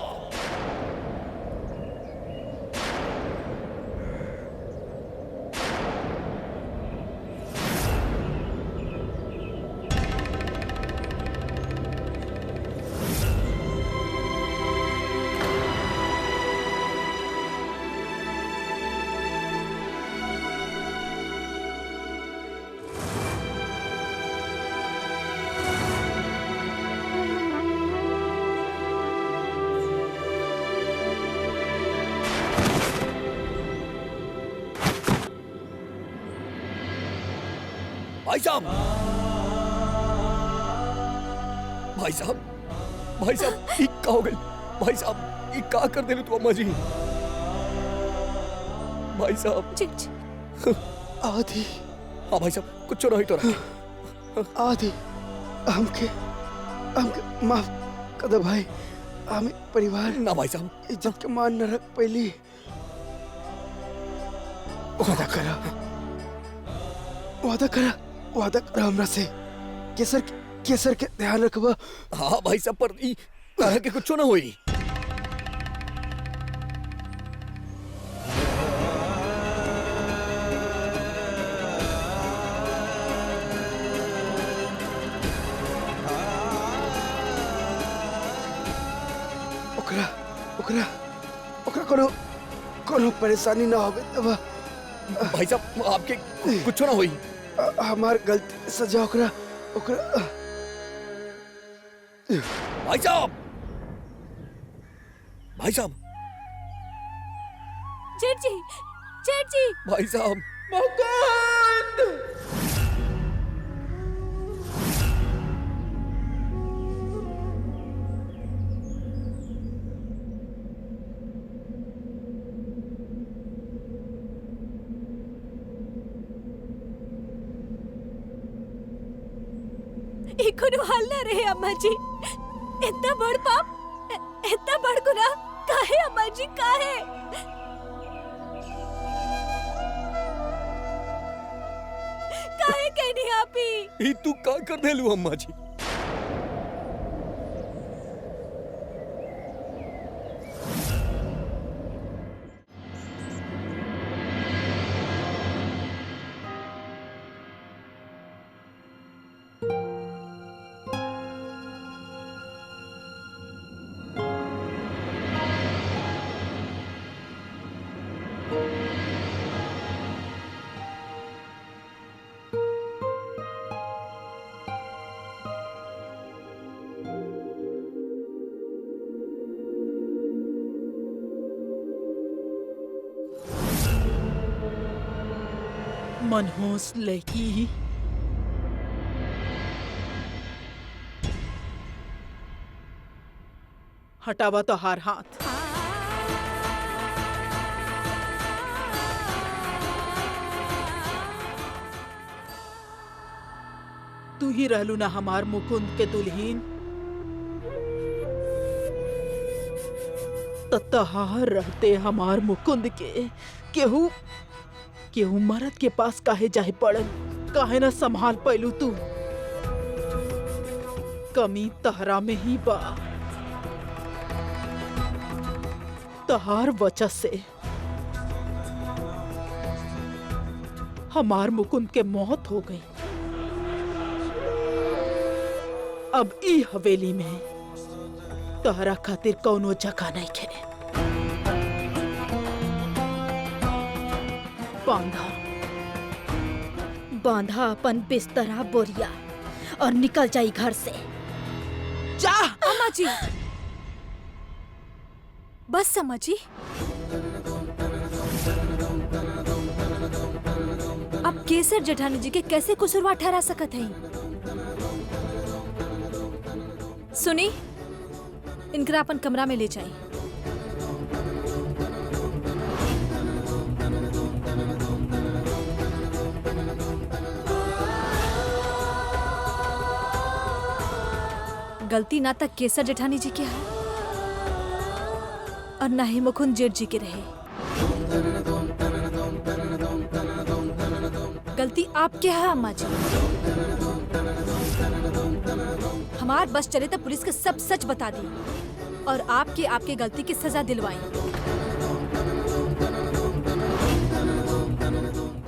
भाई साहब भाई साहब भाई साहब ई का हो गई। भाई साहब ई का कर देलू तू अम्मा जी। भाई साहब चिच आदि। हाँ भाई साहब कुछ नहीं तो रहा। आदि हमके माफ कर दे भाई। हमें परिवार ना भाई साहब इज्जत के मान न रख पहली। वादा करा हमरा से। केसर के ध्यान रखबा। हाँ भाई साहब पर ई तरह के कुछ ना होई। ओकरा कोनो परेशानी ना होवे तब। भाई साहब आपके कुछ ना होई। हमार गलती सजा ओकरा भाई साहब भाई साहब जेठ जी भाई साहब मुकुंद! कोनो हाल ना रहे अम्मा जी। इतना बड़ पाप, इतना बड़ गुनाह काहे अम्मा जी काहे? काहे कहनी आपी? ई तू का कर देलू अम्मा जी। मनहूस लड़की हटावा तो हार हाथ। तू ही रहलू ना हमार मुकुंद के दुल्हीन। तहार रहते हमार मुकुंद के केहू मरद के पास काहे जाए पड़ल, काहे ना संभाल पैलू तू। कमी तहरा में ही बा। तहार वजह से हमार मुकुंद के मौत हो गई। अब ई हवेली में तोहरा खातिर कौनो जगह नहीं खे। बांधा बांधा अपन बिस्तरा बोरिया और निकल जाई घर से। जा। अम्मा जी, बस अम्मा जी। अब केसर जेठानी जी के कैसे कसूरवार ठहरा सकत हैं? सुनी, इनकरा अपन कमरा में ले जाई। गलती ना तक केसर जेठानी जी की है और ना ही मुकुंद जेठ जी के रहे। गलती आपके है अम्मा जी। हमार बस चले तो पुलिस के सब सच बता दी और आपके गलती की सजा दिलवाई।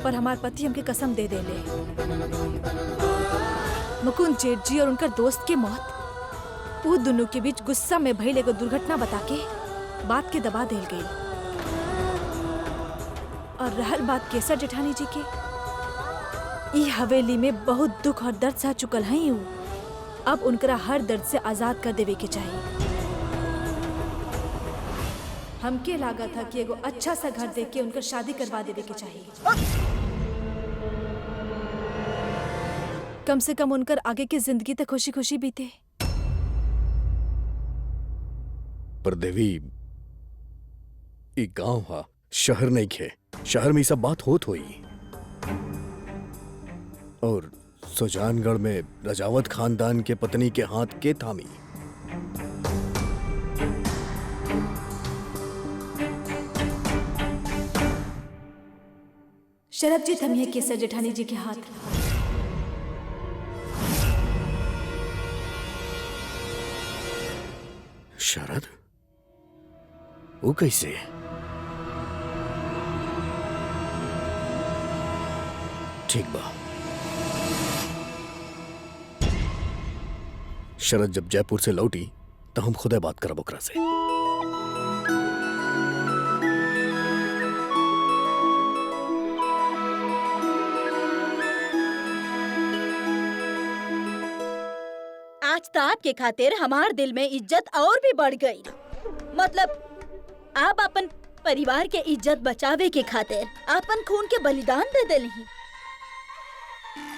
पर हमार पति हमके कसम दे ले मुकुंद जेठ जी और उनका दोस्त की मौत वो दोनों के बीच गुस्सा में भइल एगो दुर्घटना बता के बात के दबा देल गई। और रहल बात केसर जेठानी जी के, ई हवेली में बहुत दुख और दर्द सह चुकल हैं यूं। अब उनकरा हर दर्द से आजाद कर देवे के चाहिए। हमके लागत था कि एगो अच्छा सा घर देके के उनकर शादी करवा देवे के चाहिए। कम से कम उनकर आगे की जिंदगी तक खुशी खुशी बीते। पर देवी, ई गांव हा, शहर नहीं खे। शहर में ये सब बात होत होई। और सुजानगढ़ में रजावत खानदान के पत्नी के हाथ के थामी। शरद जी थमिए केसर जेठानी जी के हाथ। शरद? वो कैसे? ठीक बा। शरद जब जयपुर से लौटी तो हम खुदे बात करब ओकरा से। आज तो आपके खातिर हमार दिल में इज्जत और भी बढ़ गई। मतलब आप अपन परिवार के इज्जत बचावे के खातिर अपन खून के बलिदान दे देली।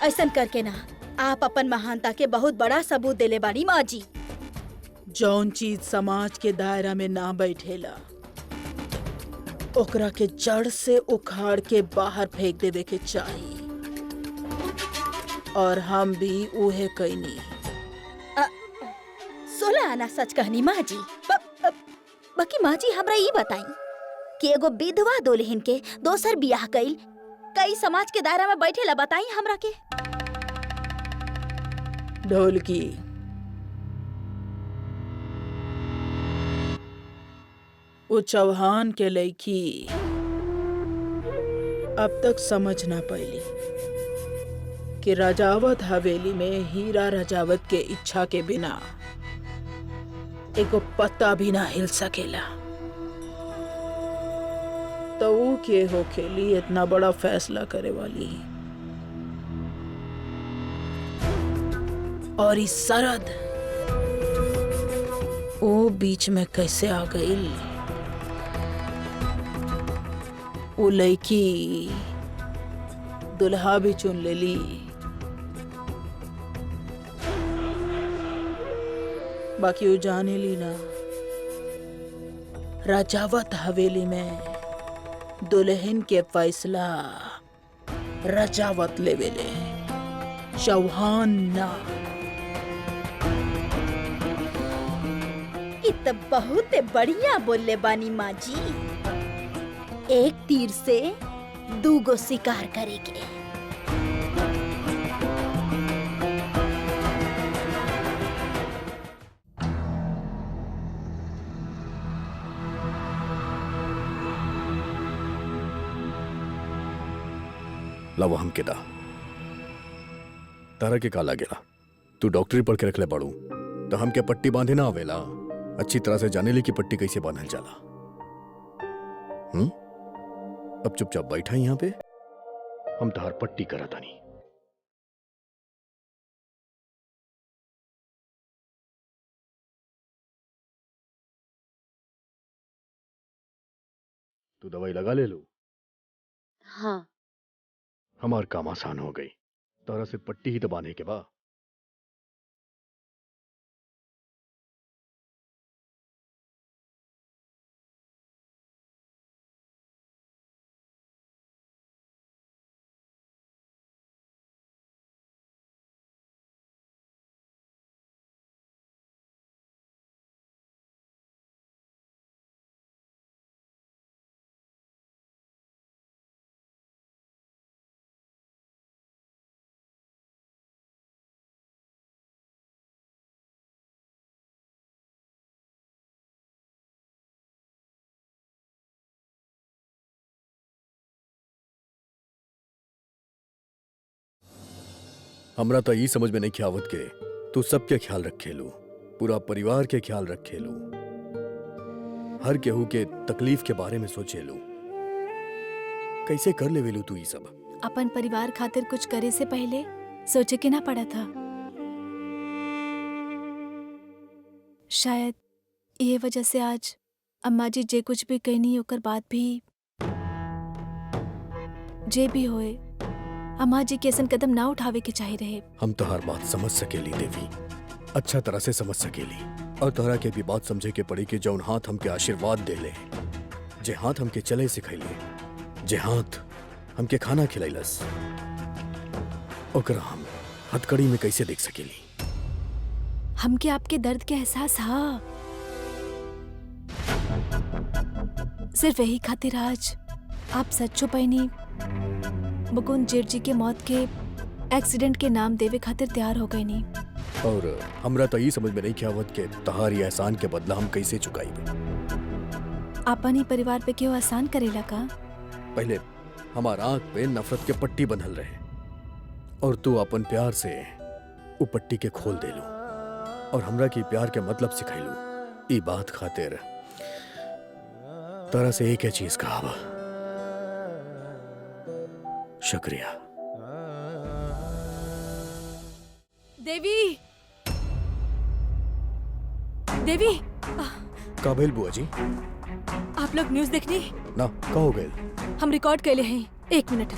ऐसन करके ना आप अपन महानता के बहुत बड़ा सबूत देले बाड़ी माँ जी। जौन चीज समाज के दायरा में ना बैठेला ओकरा के जड़ से उखाड़ के बाहर फेंक देवे के चाहिए। और हम भी उहे कईनी। 16 आना सच कहनी माँ जी। बाकी माँ जी हमरा ये बताई कि एगो विधवा दुल्हन के दोसर बियाह कइल कई समाज के दायरा में बैठेला, बताई हमरा के। ढोलकी, वो चौहान के लड़की अब तक समझ ना पाइली कि राजावत हवेली में हीरा राजावत के इच्छा के बिना एको पत्ता भी ना हिल सकेला। तो वो के होखेली इतना बड़ा फैसला करे वाली। और इस शरद वो बीच में कैसे आ गई? वो लड़की दुल्हा भी चुन लेली। बाकी वो जाने ली ना, राजावत हवेली में दुल्हन के फैसला राजावत लेवेले, चौहान ना। इत बहुत बढ़िया बोले बानी माँ जी। एक तीर से दूगो शिकार करेगे। लव हम के दा तारा के काला गेला तू डॉक्टरी पढ़ के रख ले बाड़ू तो हम क्या पट्टी बांधे ना आवेला। अच्छी तरह से जाने ली कि पट्टी कैसे बांधल जाला। अब चुपचाप बैठा यहाँ पे, हम तहार पट्टी करा तानी। तू दवाई लगा ले लो। हाँ। हमार काम आसान हो गई, तोरा से पट्टी ही दबाने के बाद। हमरा तो ई समझ में नहीं आवत के तू सबके ख्याल रखे लो, पूरा परिवार के ख्याल रखे लो, हर केहू के तकलीफ के बारे में सोचे लो। कैसे कर ले वेलू तू ई सब? अपन परिवार खातिर कुछ करे से पहले सोचे के ना पड़ा था। शायद ये वजह से आज अम्मा जी जे कुछ भी कहनी ओकर बाद भी जे भी होए अम्मा जी के ऐसन कदम ना उठावे के चाहे रहे। हम तो हर बात समझ सकेली देवी, अच्छा तरह से समझ सकेली, और तोहरा के भी बात समझे के पड़ी कि जौन हाथ हमके आशीर्वाद दे ले, जे हाथ हमके चले सिखैले, जे हाथ हमके खाना खिलैलस, ओकरा हम हथकड़ी में कैसे देख सकेली? हमके आपके दर्द के एहसास हा, सिर्फ यही खातिर आज आप सच छुपैनी मुकुंद जेठ जी के मौत के एक्सीडेंट के नाम देवे खातिर तैयार हो गई नी। और हमरा तो ये समझ में नहीं आवत के तहारी एहसान के बदला हम कैसे चुकाईबे। आपन ही परिवार पे क्यों आसान करेला का? पहले हमारा आंख पे नफरत के पट्टी बंधल रहे और तू अपन प्यार से वो पट्टी के खोल दे लो और हमरा की प्यार के मतलब सिखाइलू। ई बात खातिर तरह से एक है चीज कहा, शुक्रिया। देवी, देवी, का भेल बुआ जी? आप लोग न्यूज़ देखनी? ना, का हो गए? हम रिकॉर्ड कैले हैं। 1 मिनट।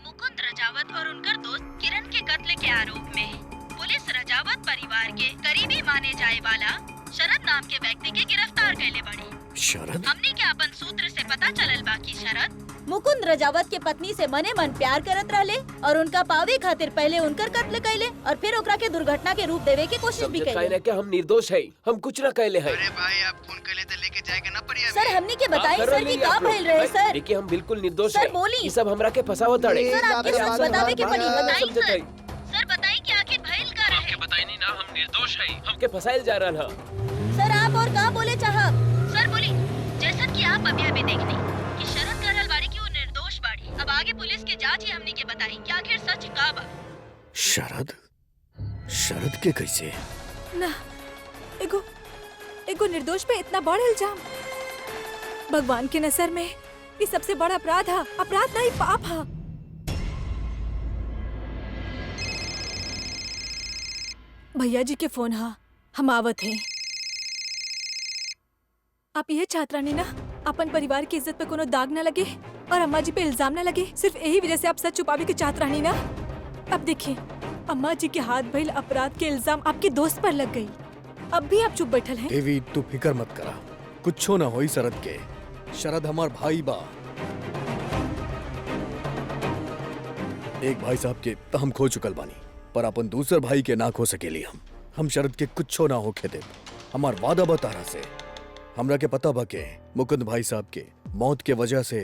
मुकुंद रजावत और उनकर दोस्त किरण के कत्ल के आरोप में पुलिस रजावत परिवार के करीबी माने जाए वाला शरद नाम के व्यक्ति के गिरफ्तार कैले बड़ी। शरद? हमने के अपन सूत्र से पता चलल बा कि शरद मुकुंद रजावत के पत्नी से मने मन प्यार करत रहले और उनका पावे खातिर पहले उनकर कत्ल कैले और फिर ओकरा के दुर्घटना के रूप देवे की कोशिश भी कैले। कि हम निर्दोष है, हम कुछ न कहले हैं। अरे भाई आप फोन कर लेते लेके जाएगा ना पड़िया। सर हमने के बताई सर की का भइल रहे सर। देखिए हम बिल्कुल निर्दोष सर हैं। बोली। ये सब हमरा के फसावत अड़े। सर आपके सच बतावे के पड़ी, बताई सर। समझते सर बताई कि आखिर भइल का रहे। आपके बताई नहीं ना, हम निर्दोष हैं। हमके फसाइल जा रहा है। सर आप और का बोले चाहब? सर बोली जैसा कि आप अभी अभी देखनी कि शरद करल बाड़ी की वो निर्दोष बाड़ी। अब आगे पुलिस के जांच ही हमने के बताई कि आखिर सच का बा। शरद? शरद के कैसे? ना, एगो निर्दोष पे इतना बड़ा इल्जाम। भगवान के नजर में ये सबसे बड़ा अपराध है। अपराध नहीं, पाप है। भैया जी के फोन है, हम आवत हैं। आप ये छात्रानी ना अपन परिवार की इज्जत पे कोनो दाग ना लगे और अम्मा जी पे इल्जाम ना लगे, सिर्फ यही वजह से आप सच छुपावे की छात्रानी ना। अब देखिए अम्मा जी के हाथ भइल अपराध के इल्जाम आपके दोस्त पर लग गई, अब भी आप चुप बैठल हैं। देवी तू फिकर मत करा, कुछो ना होई शरद के। शरद हमार भाई बा। एक भाई साहब के तो हम खो चुकल बानी, पर अपन दूसर भाई के ना खो सकेली। हम शरद के कुछो ना होके दे। हमार वादा बा तारा से। हमरा के पता बा के मुकुंद भाई साहब के मौत के वजह से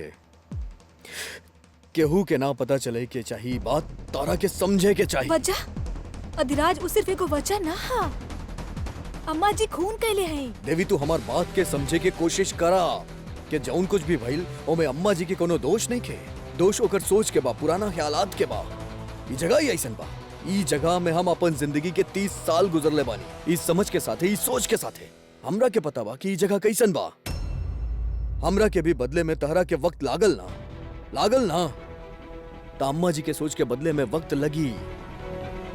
केहू के ना पता चले के चाहिए बात तारा के समझे के चाहिए। वजह अधिराज वो सिर्फ एगो वजह ना हा। अम्मा जी खून कैले हैं। देवी तू हमार बात के समझे के कोशिश करा कि जौन कुछ भी भइल ओमे अम्मा जी के कोनो दोष नहीं खे। दोष ओकर सोच के बा, पुराना ख्यालात के बा। ये जगह ही ऐसन बा ई जगह में हम अपन जिंदगी के 30 साल गुजरले बानी, इस समझ के साथे, इस सोच के साथे। हमरा के पता बा कि ई जगह कैसन बा। हमरा के भी बदले में तहरा के वक्त लागल ना त अम्मा जी के सोच के बदले में वक्त लगी।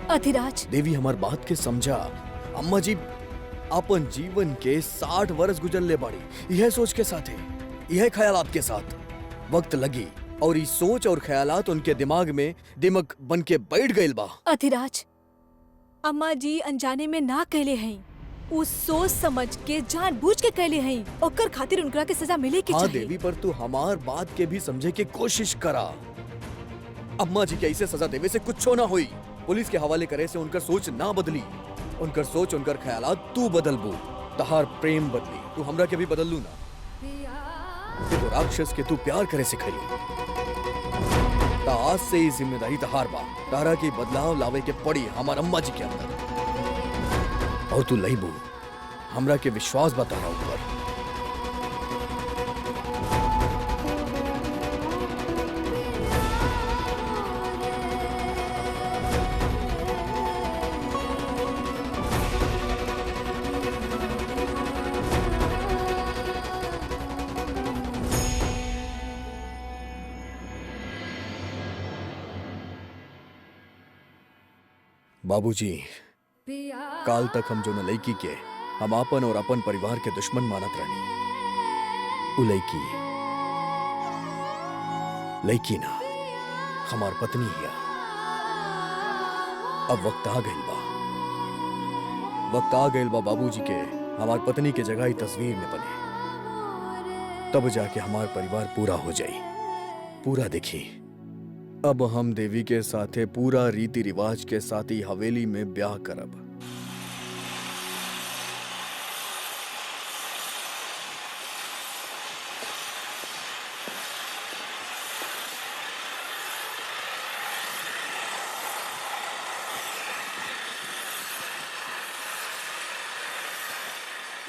अधिराज, देवी हमार बात के समझा। अम्मा जी अपन जीवन के 60 वर्ष गुजरले बाड़ी यह सोच के साथे, यह ख्यालात के साथ। वक्त लगी और इस सोच और ख्यालात उनके दिमाग में दिमक बन के बैठ गइल बा। अधिराज, अम्मा जी अनजाने में ना कहले हैं, उस सोच समझ के जानबूझ के कहले हैं, ओकर खातिर उनकरा के सजा मिले के हाँ चाहिए। देवी, पर तू हमार बात के भी समझे के कोशिश करा। अम्मा जी के ऐसे सजा देवे से कुछ ना हुई। पुलिस के हवाले करे से उनकर सोच ना बदली। उनकर सोच, उनकर ख्यालात तू बदलबू। तहार प्रेम बदली, तू हमरा के भी बदल लू ना। देखो राक्षस के तू प्यार करे सिखली। ता आज से ही जिम्मेदारी तहार बा। तारा की बदलाव लावे के पड़ी हमार अम्मा जी के अंदर। और तू लईबू, हमरा के विश्वास बा तारा ऊपर। बाबूजी, काल तक हम जो न लड़की के हम अपन और अपन परिवार के दुश्मन मानत रहनी, उ लड़की ना हमार पत्नी हिया। अब वक्त आ गइल बा बाबूजी के हमार पत्नी के जगह ही तस्वीर में बने, तब जाके हमार परिवार पूरा हो जाए। पूरा देखी। अब हम देवी के साथे पूरा रीति रिवाज के साथ ही हवेली में ब्याह करब।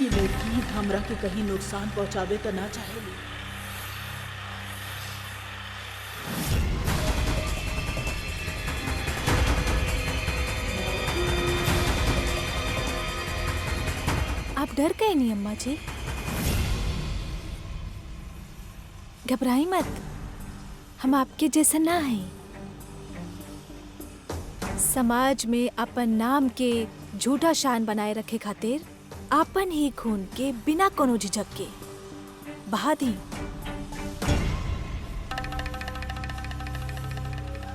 ये लड़की हमरा के कहीं नुकसान पहुंचावे तो ना चाहेली। आप डर गए नहीं अम्मा जी? घबराई मत, हम आपके जैसा ना हैं। समाज में अपन नाम के झूठा शान बनाए रखे खातिर आपन ही खून के बिना कोनो झिझक के बहा दी।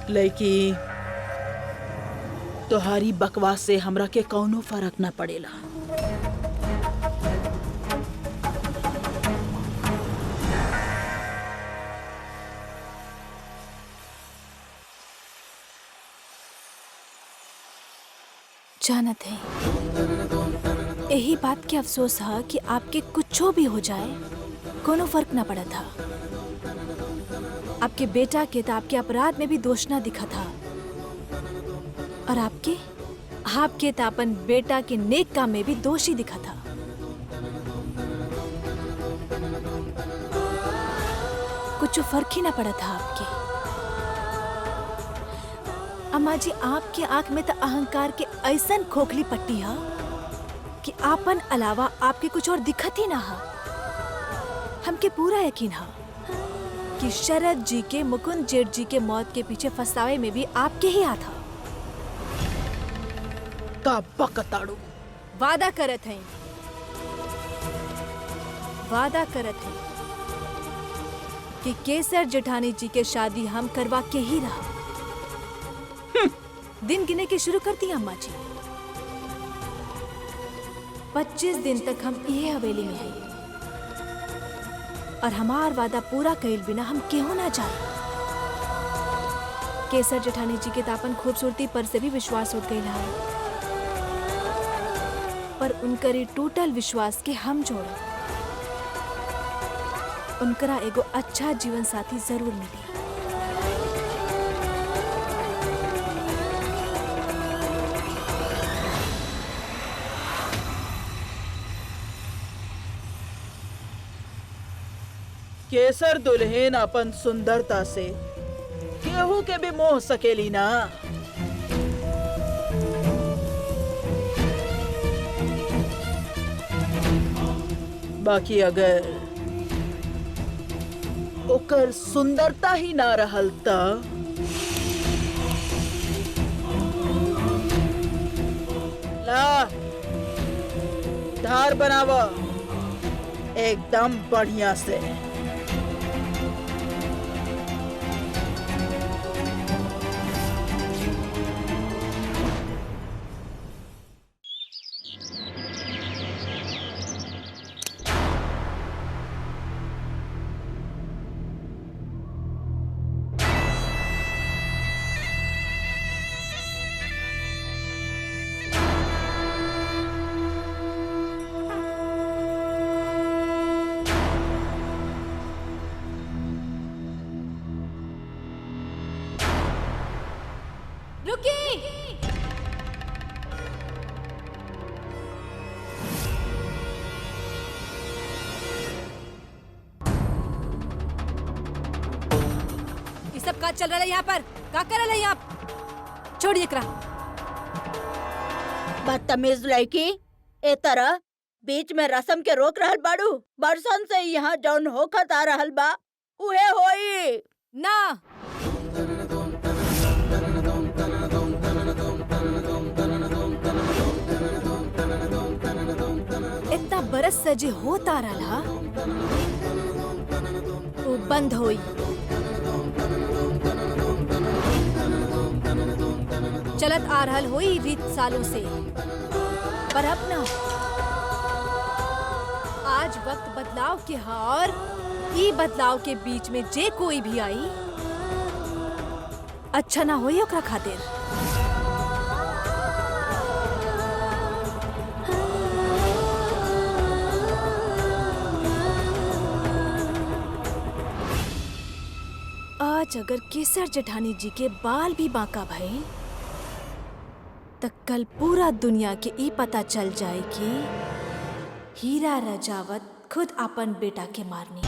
लड़की, तोहारी बकवास से हमरा के कौनो फर्क ना पड़ेला। जानत है, यही बात के अफसोस है कि आपके कुछो भी हो जाए कोनो फर्क ना पड़ा था। आपके बेटा के तो आपके अपराध में भी दोष ना दिखा था, और आपके तो अपन बेटा के नेक काम में भी दोष ही दिखा था। कुछ फर्क ही ना पड़ा था आपके। अम्मा जी, आपके आंख में तो अहंकार के ऐसन खोखली पट्टी है कि आपन अलावा आपके कुछ और दिखत ही ना है। हमके पूरा यकीन है कि शरद जी के मुकुंद जेठ जी के मौत के पीछे फंसावे में भी आपके ही हाथ है। का बकताड़ू वादा करत हैं कि केसर जेठानी जी के शादी हम करवा के ही रहा। दिन गिने के शुरू करती अम्मा जी। 25 दिन तक हम ये हवेली में हैं, और हमार वादा पूरा कइल बिना हम केहू ना जाए। केसर जेठानी जी के तापन खूबसूरती पर से भी विश्वास उठ गई है, पर उनकर ये टूटल विश्वास के हम जोड़े। उनकरा एगो अच्छा जीवन साथी जरूर मिली। केसर दुल्हन अपन सुंदरता से केहू के भी मोह सकेली ना। बाकी अगर ओकर सुंदरता ही ना रहल त ला धार बनाव एकदम बढ़िया से। ये सब का चल रहा है यहाँ पर? का कर रहा है यहाँ? छोड़िए एकरा। बदतमीज लड़की, ए तरह बीच में रस्म के रोक रहल बाड़ू। बरसन से यहाँ जौन होखत आ रहल बा उहे होई ना। इतना बरस से जे होता रहा वो बंद होई। चलत आ रहल होई रीत सालों से, पर अब ना आज वक्त बदलाव के हा और ई बदलाव के बीच में जे कोई भी आई अच्छा ना होई ओकरा खातिर। आज अगर केसर जेठानी जी के बाल भी बांका भइल त कल पूरा दुनिया के ई पता चल जाए कि हीरा रजावत खुद अपन बेटा के मारनी।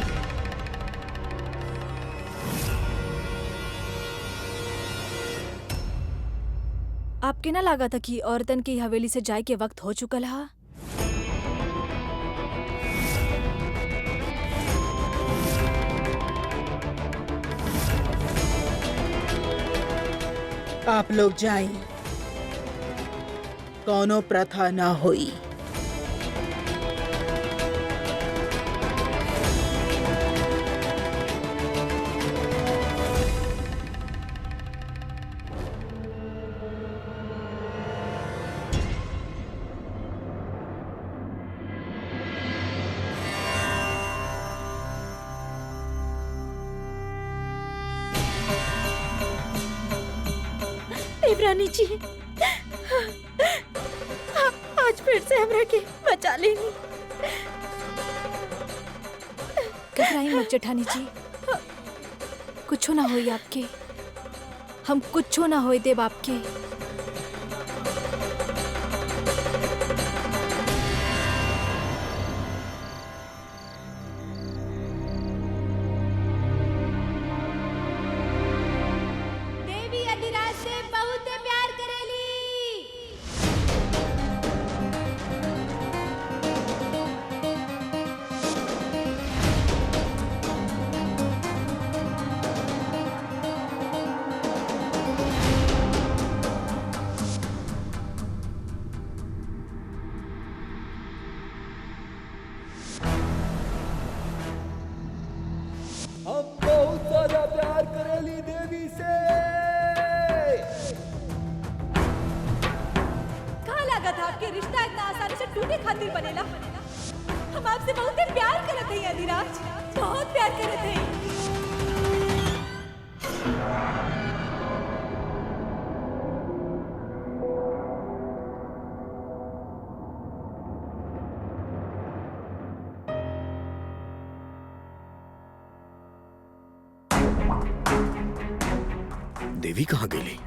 आपके ना लगा था कि औरतन की हवेली से जाए के वक्त हो चुकल हा? आप लोग जाएं, कौनो प्रथा ना होई। देवरानी जी, आज फिर से हमरा के बचा लेनी। घबराई मत जेठानी जी, कुछो ना होई आपके। हम कुछो ना होई देव आपके। देवी अधिराज से बहुत प्यार करेली। हम बहुत ज्यादा प्यार करेली देवी से। कहाँ लगा था आपके रिश्ता इतना आसानी से टूटे खातिर बनेला? हम आपसे बहुत प्यार करते हैं अधिराज, बहुत प्यार करते हैं। देवी कहाँ गेली?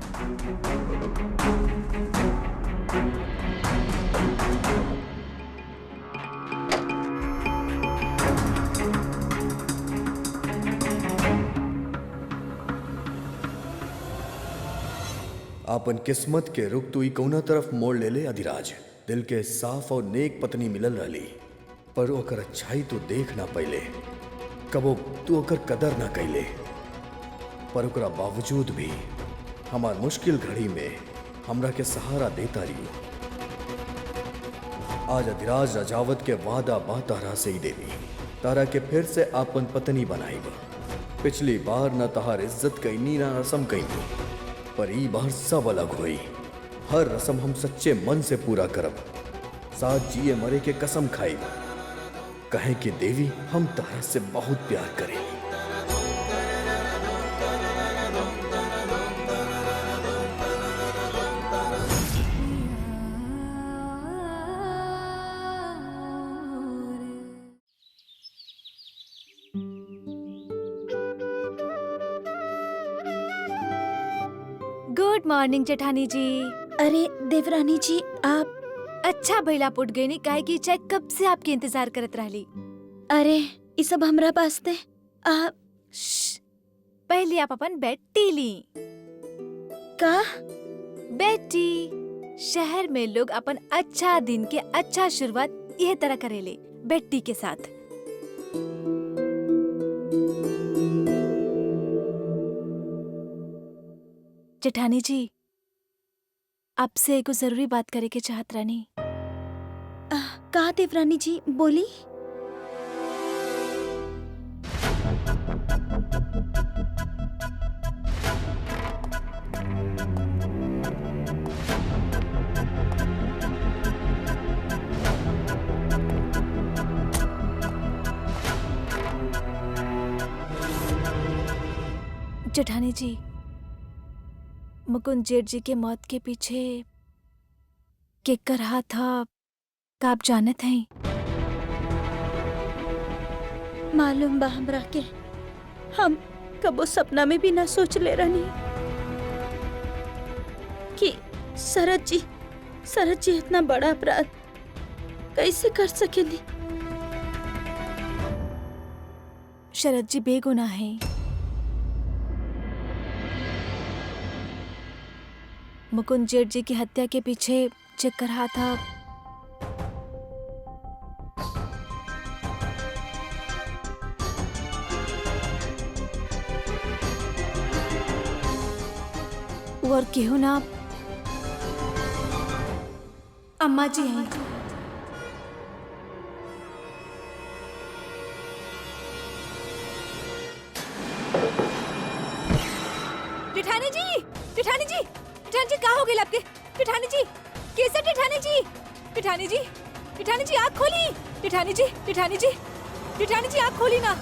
आपन किस्मत के रुख तू कौना तरफ मोड़ ले ले अधिराज। दिल के साफ और नेक पत्नी मिलल रहली, पर ओकर अच्छाई तो देख ना पहिले, कबो तू ओकर कदर ना कैले। पर ओकरा बावजूद भी हमार मुश्किल घड़ी में हमरा के सहारा देता रही। आज अधिराज राजावत के वादा बा तारा से ही देवी, तारा के फिर से आपन पत्नी बनाईब। पिछली बार न तहार इज्जत कैनी ना रसम कैनी, पर ई बार सब अलग हुई। हर रसम हम सच्चे मन से पूरा करब, साथ जिए मरे के कसम खाईब। कहे कि देवी हम तारा से बहुत प्यार करें। गुड मॉर्निंग जेठानी जी। अरे देवरानी जी, आप अच्छा भैला पुट गई नी, काहे की चाय कब से आपके इंतजार करत रहली। अरे ये सब हमरा पास थे। आप श्श, पहले आप अपन बेड टी ली। का बेड टी। शहर में लोग अपन अच्छा दिन के अच्छा शुरुआत यह तरह करेले, बेड टी के साथ। जेठानी जी, आपसे एगो जरूरी बात करे के चाहत रानी। का देवरानी जी बोली। जेठानी जी, मुकुंद जेठ जी के मौत के पीछे केकर हाथ था का आप जानत हैं? मालूम बा हमरा के, हम कबो सपना में भी ना सोच ले रहनी कि शरद जी इतना बड़ा अपराध कैसे कर सकेली। शरद जी बेगुनाह हैं। मुकुंद जेठ जी की हत्या के पीछे चक्कर हाथ था और केहू ना अम्मा जी हैं। जेठानी जी, जेठानी जी, जेठानी जी, क्या हो गया आपके? जेठानी जी, कैसे जेठानी जी? जेठानी जी, जेठानी जी आँख खोली। जेठानी जी, जेठानी जी, जेठानी जी आँख खोली ना।